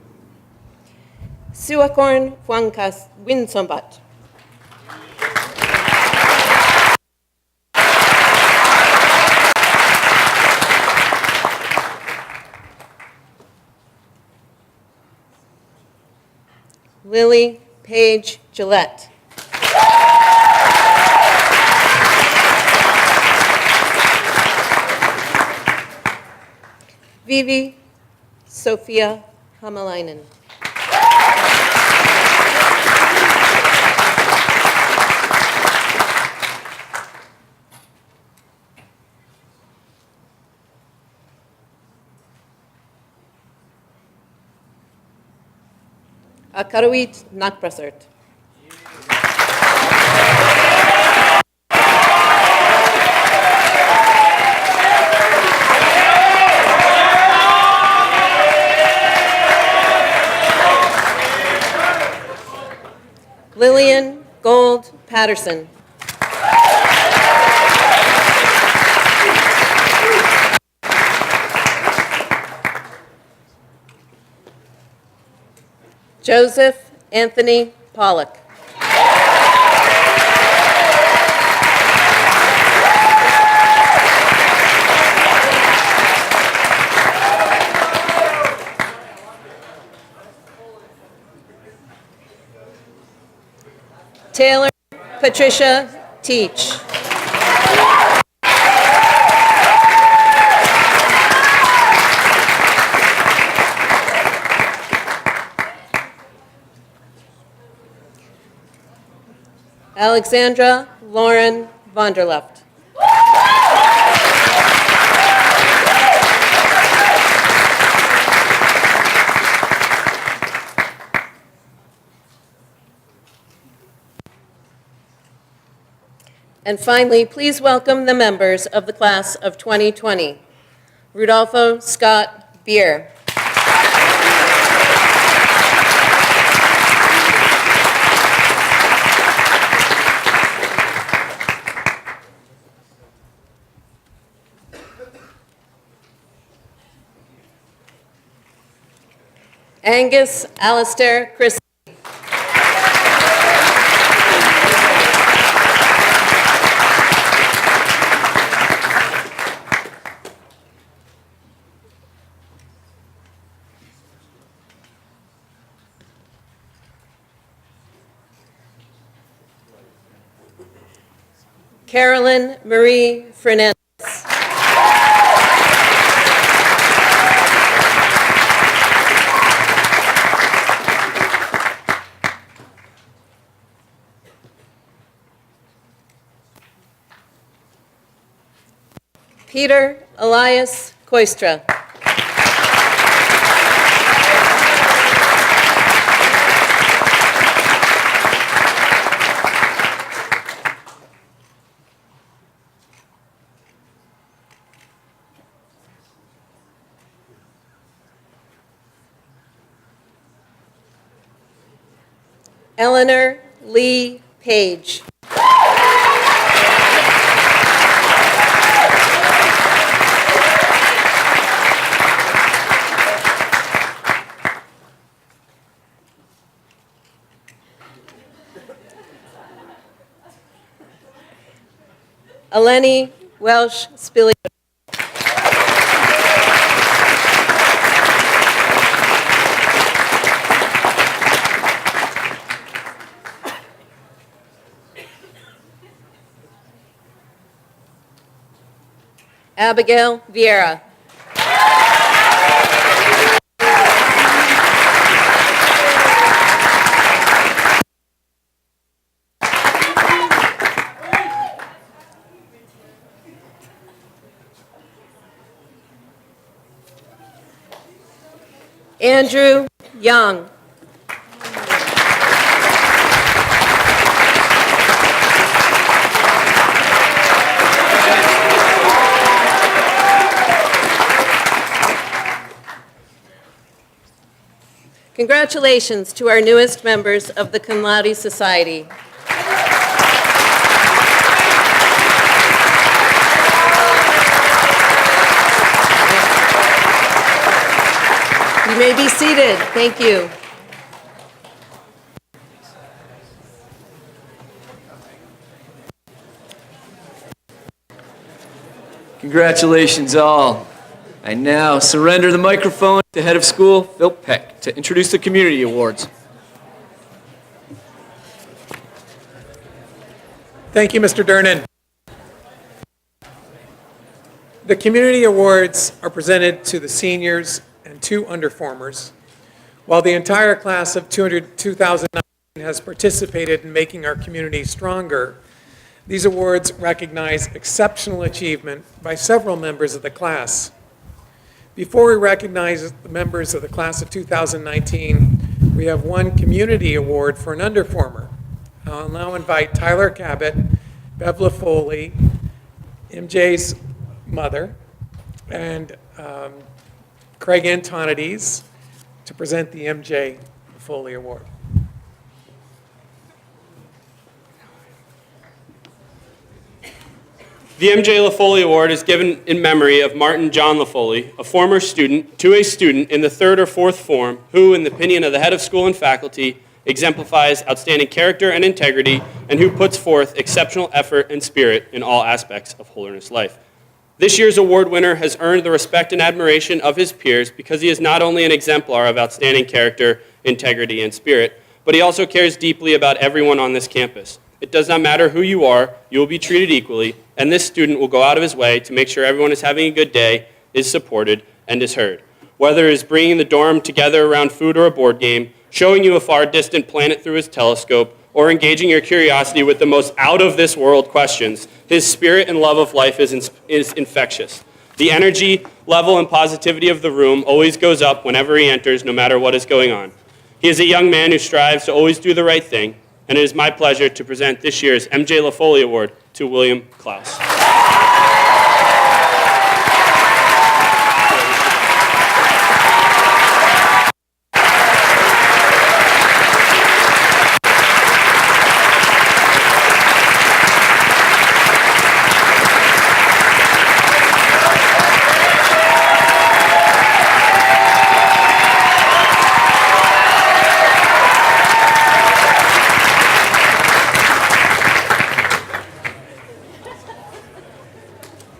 Speaker 10: Suakorn Huangkas Winsombat. Lily Page Gillette. Vivi Sophia Hamalainen. Akarawit Nakprasert. Lillian Gold Patterson. Joseph Anthony Pollock. Taylor Patricia Teach. Alexandra Lauren Vonderleft. And finally, please welcome the members of the class of 2020. Rudolfo Scott Beer. Angus Alistair Christie. Carolyn Marie Fernandez. Peter Elias Koistra. Eleanor Lee Page. Eleni Welsh Spilio. Abigail Vieira. Andrew Young. Congratulations to our newest members of the Cum Laude Society. You may be seated. Thank you.
Speaker 2: Congratulations all. I now surrender the microphone to Head of School, Phil Peck, to introduce the Community Awards.
Speaker 1: Thank you, Mr. Durnan. The Community Awards are presented to the seniors and 2 underformers. While the entire class of 2009 has participated in making our community stronger, these awards recognize exceptional achievement by several members of the class. Before we recognize the members of the class of 2019, we have one community award for an underformer. I'll now invite Tyler Cabot, Bev LaFoley, MJ's mother, and Craig Antonides to present the MJ LaFoley Award.
Speaker 3: The MJ LaFoley Award is given in memory of Martin John LaFoley, a former student, to a student in the 3rd or 4th form who, in the opinion of the head of school and faculty, exemplifies outstanding character and integrity and who puts forth exceptional effort and spirit in all aspects of Holderness life. This year's award winner has earned the respect and admiration of his peers because he is not only an exemplar of outstanding character, integrity, and spirit, but he also cares deeply about everyone on this campus. It does not matter who you are, you will be treated equally, and this student will go out of his way to make sure everyone is having a good day, is supported, and is heard. Whether it is bringing the dorm together around food or a board game, showing you a far distant planet through his telescope, or engaging your curiosity with the most out-of-this-world questions, his spirit and love of life is infectious. The energy, level, and positivity of the room always goes up whenever he enters, no matter what is going on. He is a young man who strives to always do the right thing, and it is my pleasure to present this year's MJ LaFoley Award to William Klaus.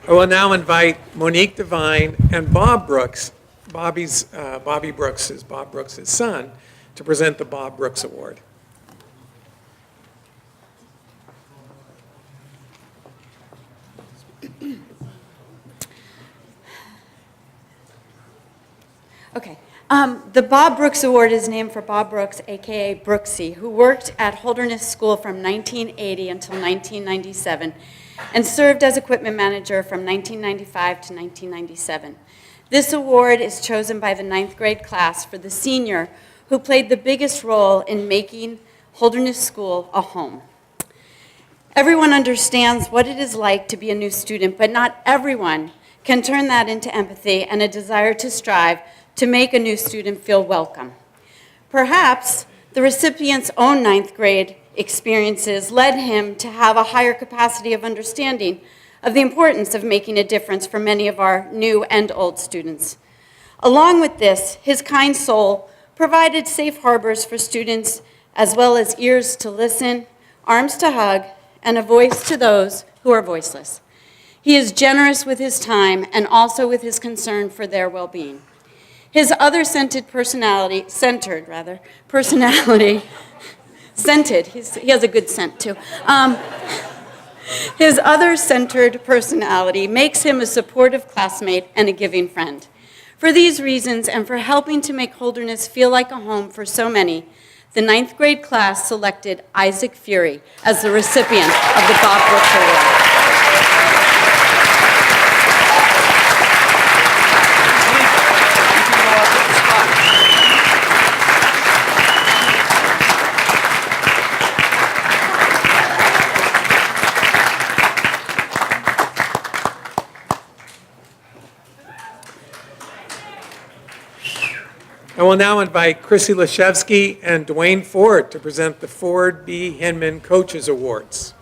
Speaker 1: I will now invite Monique Devine and Bob Brooks, Bobby Brooks is Bob Brooks' son, to present the Bob Brooks Award.
Speaker 9: Okay. The Bob Brooks Award is named for Bob Brooks, aka Brooksy, who worked at Holderness School from 1980 until 1997 and served as equipment manager from 1995 to 1997. This award is chosen by the 9th grade class for the senior who played the biggest role in making Holderness School a home. Everyone understands what it is like to be a new student, but not everyone can turn that into empathy and a desire to strive to make a new student feel welcome. Perhaps the recipient's own 9th grade experiences led him to have a higher capacity of understanding of the importance of making a difference for many of our new and old students. Along with this, his kind soul provided safe harbors for students as well as ears to listen, arms to hug, and a voice to those who are voiceless. He is generous with his time and also with his concern for their well-being. His other scented, he has a good scent too. His other-centered personality makes him a supportive classmate and a giving friend. For these reasons, and for helping to make Holderness feel like a home for so many, the 9th grade class selected Isaac Fury as the recipient of the Bob Brooks Award.
Speaker 1: I will now invite Chrissy Lashevsky and Dwayne Ford to present the Ford B. Hinman Coaches Awards.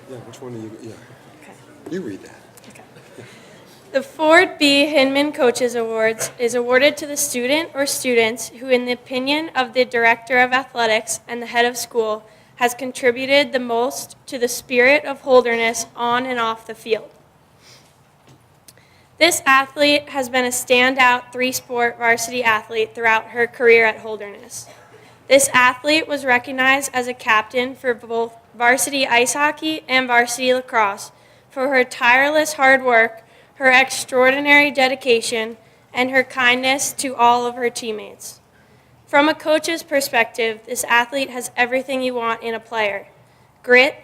Speaker 4: Yeah, which one are you? Yeah. Okay. You read that.
Speaker 14: The Ford B. Hinman Coaches Awards is awarded to the student or students who, in the opinion of the Director of Athletics and the head of school, has contributed the most to the spirit of Holderness on and off the field. This athlete has been a standout three-sport varsity athlete throughout her career at Holderness. This athlete was recognized as a captain for both varsity ice hockey and varsity lacrosse for her tireless hard work, her extraordinary dedication, and her kindness to all of her teammates. From a coach's perspective, this athlete has everything you want in a player: grit,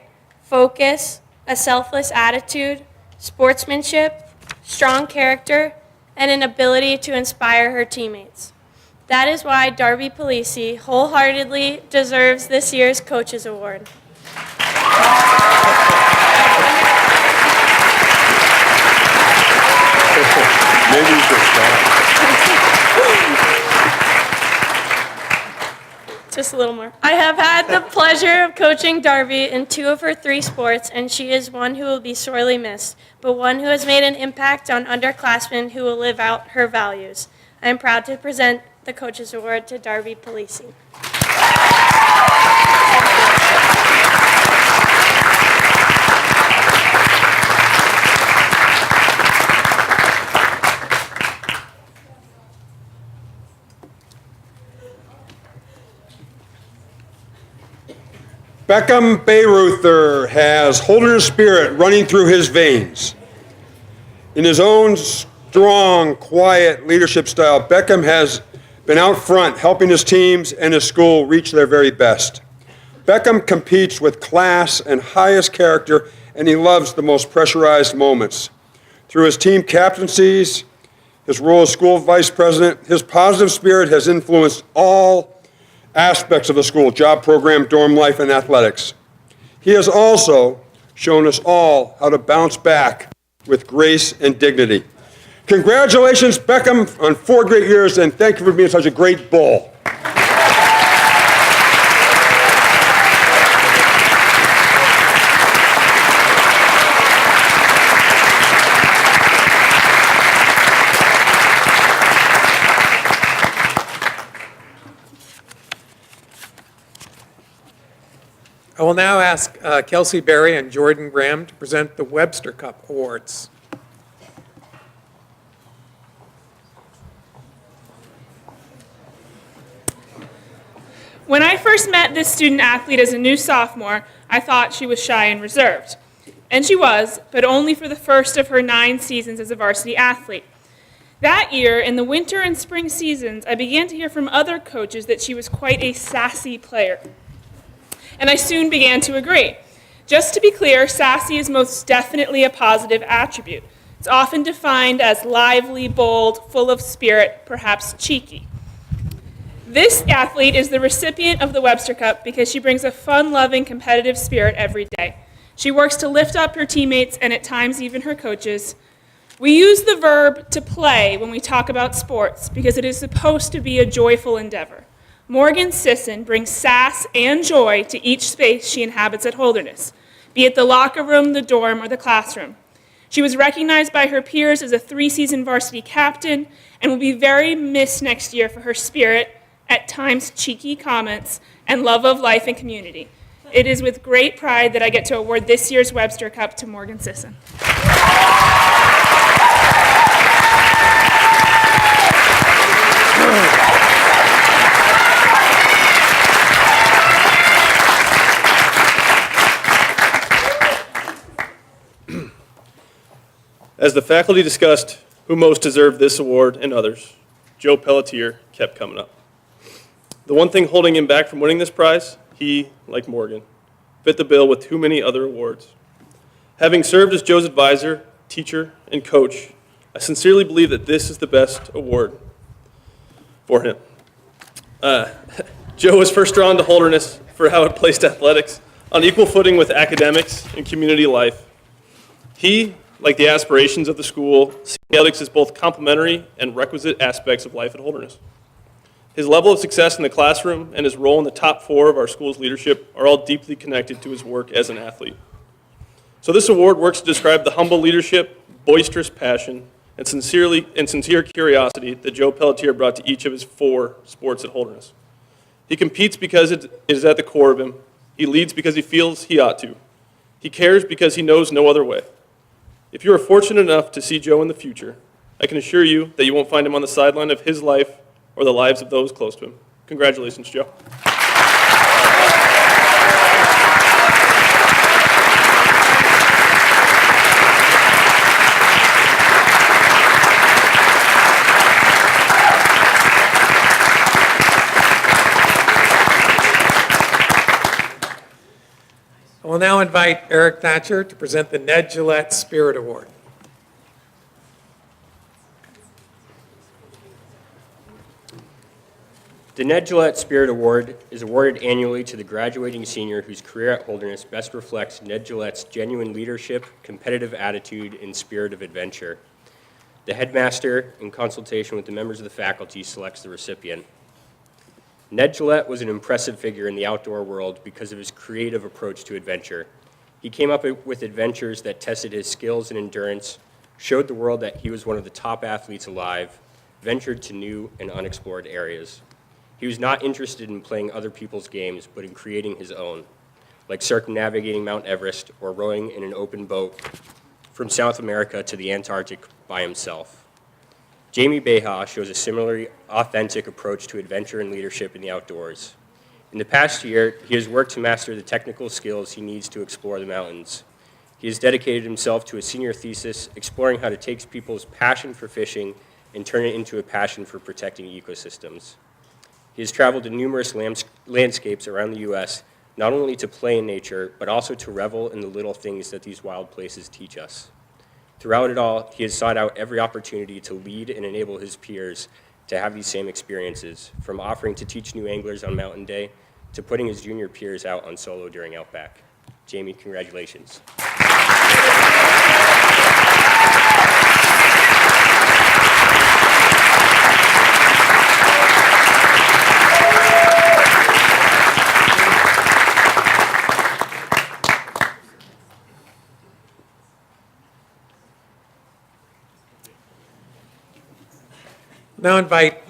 Speaker 14: focus, a selfless attitude, sportsmanship, strong character, and an ability to inspire her teammates. That is why Darby Polisi wholeheartedly deserves this year's Coaches Award.
Speaker 4: Maybe you should stop.
Speaker 14: Just a little more. I have had the pleasure of coaching Darby in 2 of her 3 sports, and she is one who will be sorely missed, but one who has made an impact on underclassmen who will live out her values. I am proud to present the Coaches Award to Darby Polisi.
Speaker 7: Beckham Bayreuther has Holderness spirit running through his veins. In his own strong, quiet leadership style, Beckham has been out front helping his teams and his school reach their very best. Beckham competes with class and highest character, and he loves the most pressurized moments. Through his team captaincies, his role as school vice president, his positive spirit has influenced all aspects of the school: job program, dorm life, and athletics. He has also shown us all how to bounce back with grace and dignity. Congratulations, Beckham, on 4 great years, and thank you for being such a great bull.
Speaker 1: I will now ask Kelsey Berry and Jordan Graham to present the Webster Cup Awards.
Speaker 13: When I first met this student athlete as a new sophomore, I thought she was shy and reserved. And she was, but only for the first of her 9 seasons as a varsity athlete. That year, in the winter and spring seasons, I began to hear from other coaches that she was quite a sassy player. And I soon began to agree. Just to be clear, sassy is most definitely a positive attribute. It's often defined as lively, bold, full of spirit, perhaps cheeky. This athlete is the recipient of the Webster Cup because she brings a fun-loving, competitive spirit every day. She works to lift up her teammates and at times even her coaches. We use the verb to play when we talk about sports because it is supposed to be a joyful endeavor. Morgan Sisson brings sass and joy to each space she inhabits at Holderness, be it the locker room, the dorm, or the classroom.
Speaker 8: She was recognized by her peers as a 3-season varsity captain and will be very missed next year for her spirit, at times cheeky comments, and love of life and community. It is with great pride that I get to award this year's Webster Cup to Morgan Sisson.
Speaker 12: As the faculty discussed who most deserved this award and others, Joe Pelletier kept coming up. The one thing holding him back from winning this prize, he, like Morgan, fit the bill with too many other awards. Having served as Joe's advisor, teacher, and coach, I sincerely believe that this is the best award for him. Joe was first drawn to Holderness for how it placed athletics on equal footing with academics and community life. He, like the aspirations of the school, sees athletics as both complementary and requisite aspects of life at Holderness. His level of success in the classroom and his role in the top 4 of our school's leadership are all deeply connected to his work as an athlete. So this award works to describe the humble leadership, boisterous passion, and sincere curiosity that Joe Pelletier brought to each of his 4 sports at Holderness. He competes because it is at the core of him. He leads because he feels he ought to. He cares because he knows no other way. If you are fortunate enough to see Joe in the future, I can assure you that you won't find him on the sideline of his life or the lives of those close to him. Congratulations, Joe.
Speaker 1: I will now invite Eric Thatcher to present the Ned Gillette Spirit Award.
Speaker 23: The Ned Gillette Spirit Award is awarded annually to the graduating senior whose career at Holderness best reflects Ned Gillette's genuine leadership, competitive attitude, and spirit of adventure. The headmaster, in consultation with the members of the faculty, selects the recipient. Ned Gillette was an impressive figure in the outdoor world because of his creative approach to adventure. He came up with adventures that tested his skills and endurance, showed the world that he was one of the top athletes alive, ventured to new and unexplored areas. He was not interested in playing other people's games, but in creating his own, like circumnavigating Mount Everest or rowing in an open boat from South America to the Antarctic by himself. Jamie Beha shows a similarly authentic approach to adventure and leadership in the outdoors. In the past year, he has worked to master the technical skills he needs to explore the mountains. He has dedicated himself to a senior thesis exploring how to take people's passion for fishing and turn it into a passion for protecting ecosystems. He has traveled to numerous landscapes around the U.S., not only to play in nature, but also to revel in the little things that these wild places teach us. Throughout it all, he has sought out every opportunity to lead and enable his peers to have these same experiences, from offering to teach new anglers on Mountain Day to putting his junior peers out on solo during Outback. Jamie, congratulations.
Speaker 1: Now invite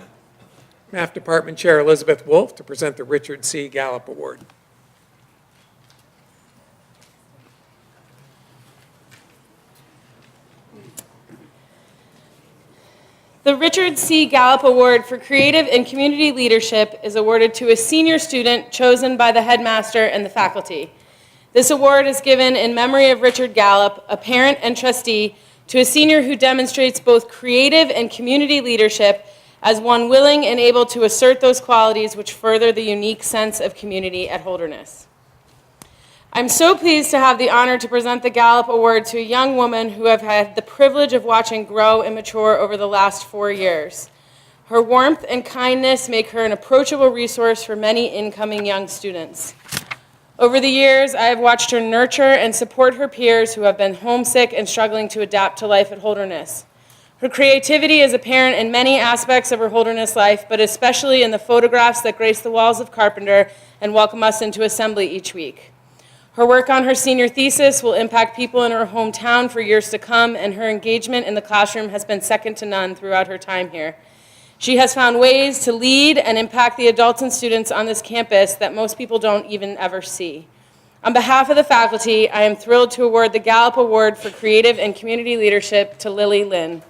Speaker 1: Math Department Chair Elizabeth Wolf to present the Richard C. Gallup Award.
Speaker 5: The Richard C. Gallup Award for Creative and Community Leadership is awarded to a senior student chosen by the headmaster and the faculty. This award is given in memory of Richard Gallup, a parent and trustee, to a senior who demonstrates both creative and community leadership as one willing and able to assert those qualities which further the unique sense of community at Holderness. I'm so pleased to have the honor to present the Gallup Award to a young woman who I've had the privilege of watching grow and mature over the last 4 years. Her warmth and kindness make her an approachable resource for many incoming young students. Over the years, I have watched her nurture and support her peers who have been homesick and struggling to adapt to life at Holderness. Her creativity is apparent in many aspects of her Holderness life, but especially in the photographs that grace the walls of Carpenter and welcome us into assembly each week. Her work on her senior thesis will impact people in her hometown for years to come, and her engagement in the classroom has been second to none throughout her time here. She has found ways to lead and impact the adults and students on this campus that most people don't even ever see. On behalf of the faculty, I am thrilled to award the Gallup Award for Creative and Community Leadership to Lily Lynn.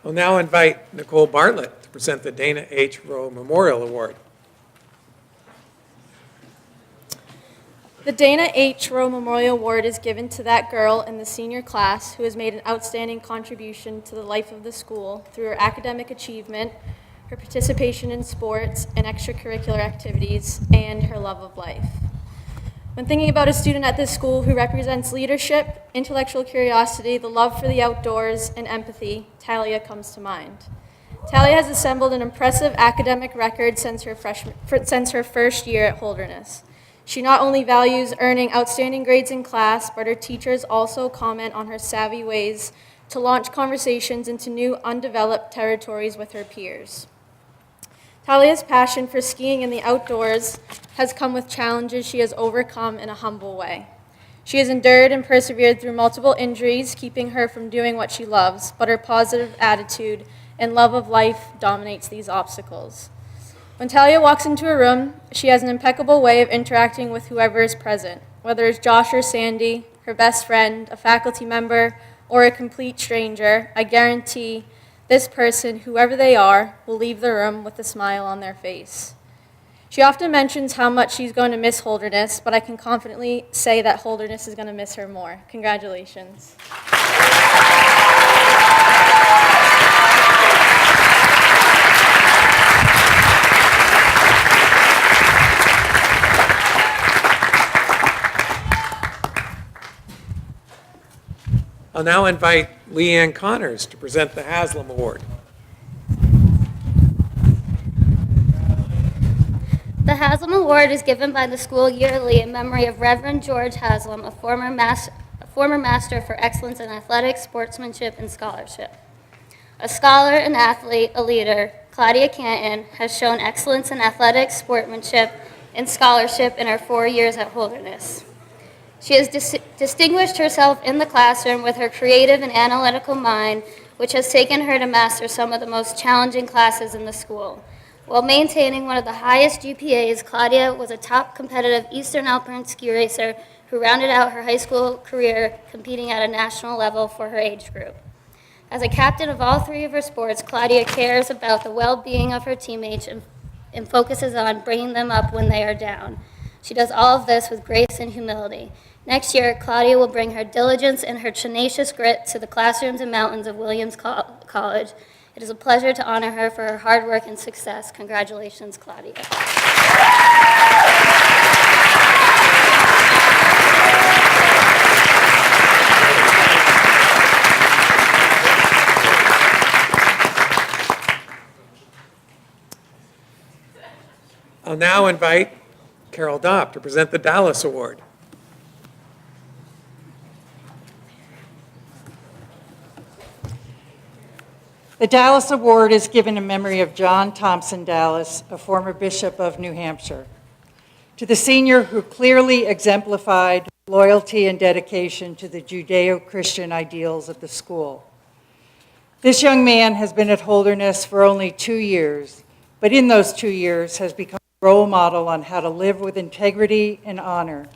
Speaker 1: I'll now invite Nicole Bartlett to present the Dana H. Rowe Memorial Award.
Speaker 15: The Dana H. Rowe Memorial Award is given to that girl in the senior class who has made an outstanding contribution to the life of the school through her academic achievement, her participation in sports and extracurricular activities, and her love of life. When thinking about a student at this school who represents leadership, intellectual curiosity, the love for the outdoors, and empathy, Talia comes to mind. Talia has assembled an impressive academic record since her first year at Holderness. She not only values earning outstanding grades in class, but her teachers also comment on her savvy ways to launch conversations into new undeveloped territories with her peers. Talia's passion for skiing in the outdoors has come with challenges she has overcome in a humble way. She has endured and persevered through multiple injuries, keeping her from doing what she loves, but her positive attitude and love of life dominates these obstacles. When Talia walks into a room, she has an impeccable way of interacting with whoever is present, whether it's Josh or Sandy, her best friend, a faculty member, or a complete stranger. I guarantee this person, whoever they are, will leave the room with a smile on their face. She often mentions how much she's going to miss Holderness, but I can confidently say that Holderness is going to miss her more. Congratulations.
Speaker 1: I'll now invite Leanne Connors to present the Haslam Award.
Speaker 16: The Haslam Award is given by the school yearly in memory of Reverend George Haslam, a former master for excellence in athletics, sportsmanship, and scholarship. A scholar, an athlete, a leader, Claudia Canton has shown excellence in athletics, sportsmanship, and scholarship in her 4 years at Holderness. She has distinguished herself in the classroom with her creative and analytical mind, which has taken her to master some of the most challenging classes in the school. While maintaining one of the highest GPAs, Claudia was a top competitive Eastern Alpine ski racer who rounded out her high school career competing at a national level for her age group. As a captain of all three of her sports, Claudia cares about the well-being of her teammates and focuses on bringing them up when they are down. She does all of this with grace and humility. Next year, Claudia will bring her diligence and her tenacious grit to the classrooms and mountains of Williams College. It is a pleasure to honor her for her hard work and success. Congratulations, Claudia.
Speaker 1: I'll now invite Carol Dopp to present the Dallas Award.
Speaker 18: The Dallas Award is given in memory of John Thompson Dallas, a former bishop of New Hampshire. To the senior who clearly exemplified loyalty and dedication to the Judeo-Christian ideals of the school. This young man has been at Holderness for only 2 years, but in those 2 years has become a role model on how to live with integrity and honor.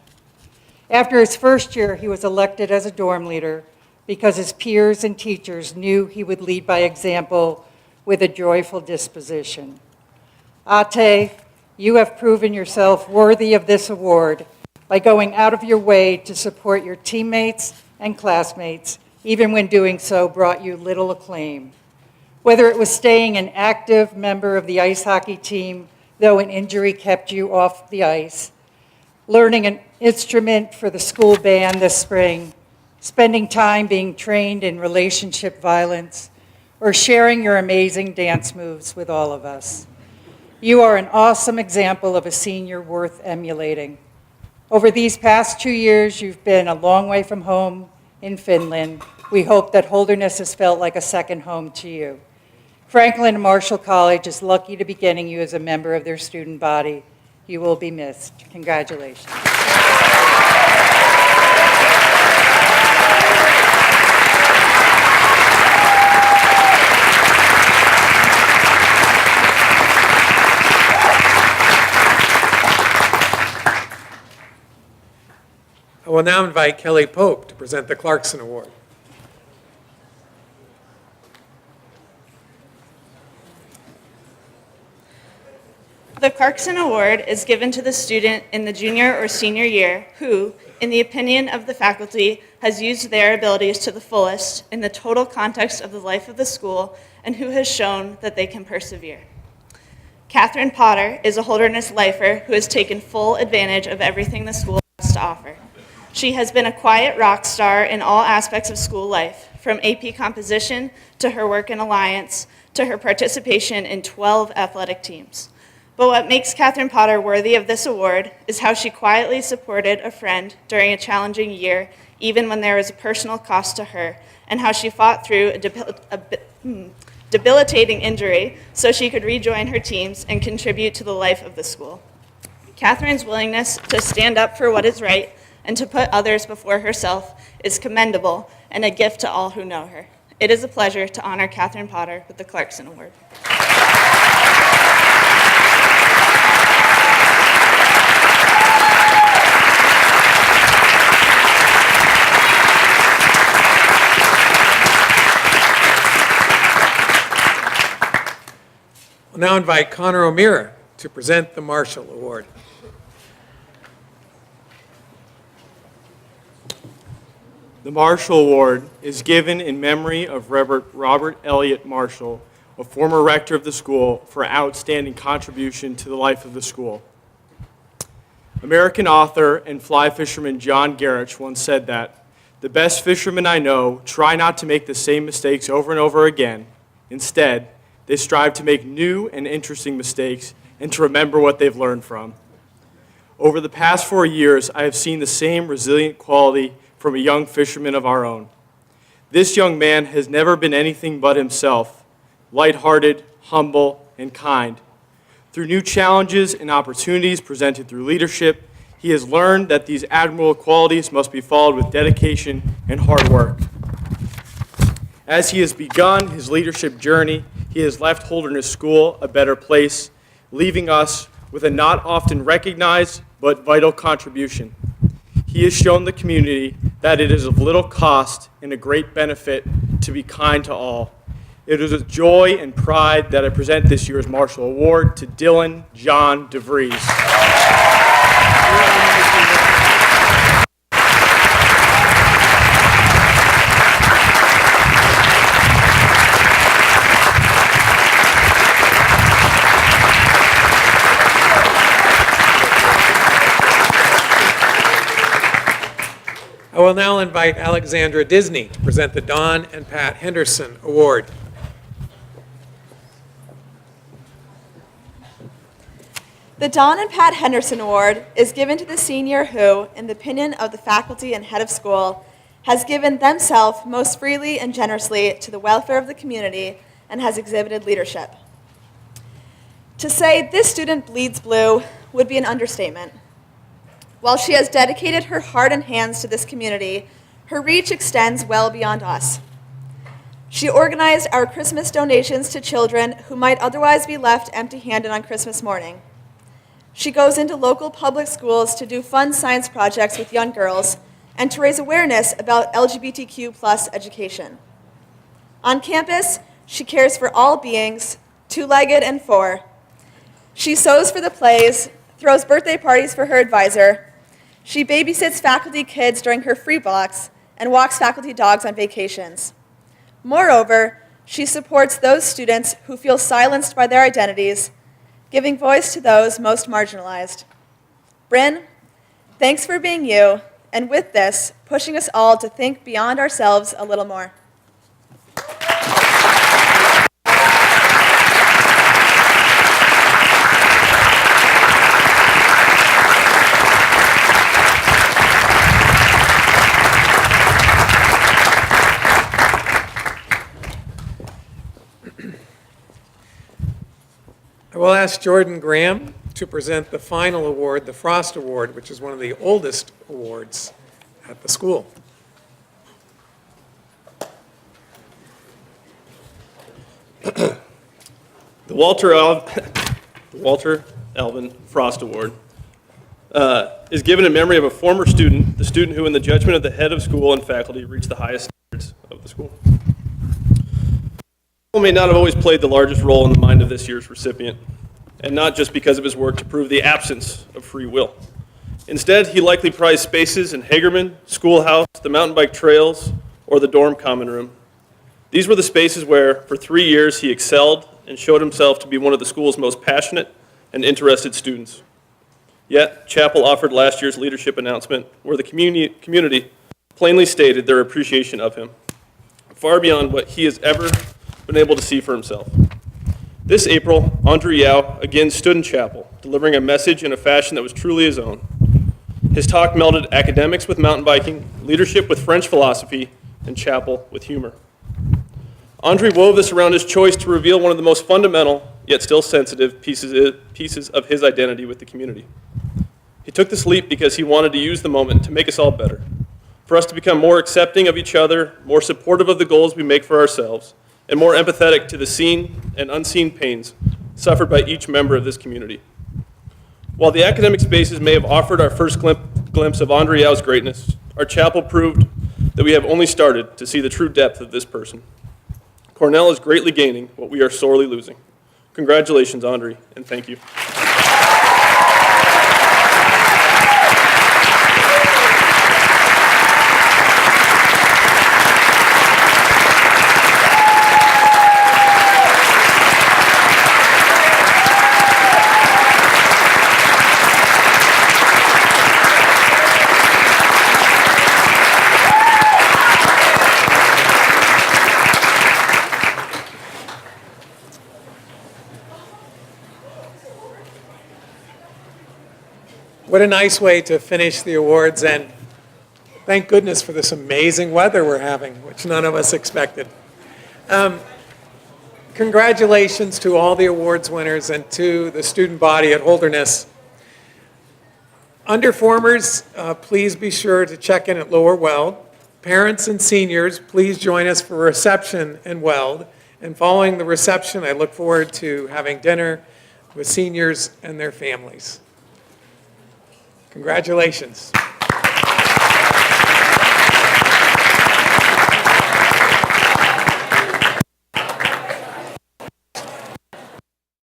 Speaker 18: After his first year, he was elected as a dorm leader because his peers and teachers knew he would lead by example with a joyful disposition. Ate, you have proven yourself worthy of this award by going out of your way to support your teammates and classmates, even when doing so brought you little acclaim. Whether it was staying an active member of the ice hockey team, though an injury kept you off the ice, learning an instrument for the school band this spring, spending time being trained in relationship violence, or sharing your amazing dance moves with all of us.
Speaker 6: You are an awesome example of a senior worth emulating. Over these past 2 years, you've been a long way from home in Finland. We hope that Holderness has felt like a second home to you. Franklin and Marshall College is lucky to be getting you as a member of their student body. You will be missed. Congratulations.
Speaker 1: I will now invite Kelly Pope to present the Clarkson Award.
Speaker 13: The Clarkson Award is given to the student in the junior or senior year who, in the opinion of the faculty, has used their abilities to the fullest in the total context of the life of the school and who has shown that they can persevere. Catherine Potter is a Holderness lifer who has taken full advantage of everything the school has to offer. She has been a quiet rock star in all aspects of school life, from AP composition to her work in Alliance to her participation in 12 athletic teams. But what makes Catherine Potter worthy of this award is how she quietly supported a friend during a challenging year, even when there was a personal cost to her, and how she fought through a debilitating injury so she could rejoin her teams and contribute to the life of the school. Catherine's willingness to stand up for what is right and to put others before herself is commendable and a gift to all who know her. It is a pleasure to honor Catherine Potter with the Clarkson Award.
Speaker 1: We'll now invite Connor O'Meara to present the Marshall Award.
Speaker 17: The Marshall Award is given in memory of Reverend Robert Elliott Marshall, a former rector of the school, for outstanding contribution to the life of the school. American author and fly fisherman John Garrett once said that, "The best fishermen I know try not to make the same mistakes over and over again. Instead, they strive to make new and interesting mistakes and to remember what they've learned from." Over the past 4 years, I have seen the same resilient quality from a young fisherman of our own. This young man has never been anything but himself, lighthearted, humble, and kind. Through new challenges and opportunities presented through leadership, he has learned that these admirable qualities must be followed with dedication and hard work. As he has begun his leadership journey, he has left Holderness School a better place, leaving us with a not often recognized but vital contribution. He has shown the community that it is of little cost and a great benefit to be kind to all. It is with joy and pride that I present this year's Marshall Award to Dylan John DeVries.
Speaker 1: I will now invite Alexandra Disney to present the Don and Pat Henderson Award.
Speaker 19: The Don and Pat Henderson Award is given to the senior who, in the opinion of the faculty and head of school, has given themselves most freely and generously to the welfare of the community and has exhibited leadership. To say this student bleeds blue would be an understatement. While she has dedicated her heart and hands to this community, her reach extends well beyond us. She organized our Christmas donations to children who might otherwise be left empty-handed on Christmas morning. She goes into local public schools to do fun science projects with young girls and to raise awareness about LGBTQ+ education. On campus, she cares for all beings, two-legged and four. She sews for the plays, throws birthday parties for her advisor. She babysits faculty kids during her free blocks and walks faculty dogs on vacations. Moreover, she supports those students who feel silenced by their identities, giving voice to those most marginalized. Bryn, thanks for being you, and with this, pushing us all to think beyond ourselves a little more.
Speaker 1: ask Jordan Graham to present the final award, the Frost Award, which is one of the oldest awards at the school.
Speaker 12: The Walter Alvin Frost Award is given in memory of a former student, the student who, in the judgment of the head of school and faculty, reached the highest standards of the school. He may not have always played the largest role in the mind of this year's recipient, and not just because of his work to prove the absence of free will. Instead, he likely prized spaces in Hagerman, Schoolhouse, the mountain bike trails, or the dorm common room. These were the spaces where, for 3 years, he excelled and showed himself to be one of the school's most passionate and interested students. Yet, Chapel offered last year's leadership announcement where the community plainly stated their appreciation of him, far beyond what he has ever been able to see for himself. This April, Andre Yao again stood in Chapel, delivering a message in a fashion that was truly his own. His talk melded academics with mountain biking, leadership with French philosophy, and Chapel with humor. Andre wove this around his choice to reveal one of the most fundamental, yet still sensitive, pieces of his identity with the community. He took this leap because he wanted to use the moment to make us all better, for us to become more accepting of each other, more supportive of the goals we make for ourselves, and more empathetic to the seen and unseen pains suffered by each member of this community. While the academic spaces may have offered our first glimpse of Andre Yao's greatness, our chapel proved that we have only started to see the true depth of this person. Cornell is greatly gaining what we are sorely losing. Congratulations, Andre, and thank you.
Speaker 1: What a nice way to finish the awards, and thank goodness for this amazing weather we're having, which none of us expected. Congratulations to all the awards winners and to the student body at Holderness. Underformers, please be sure to check in at Lower Weld. Parents and seniors, please join us for reception in Weld. And following the reception, I look forward to having dinner with seniors and their families. Congratulations.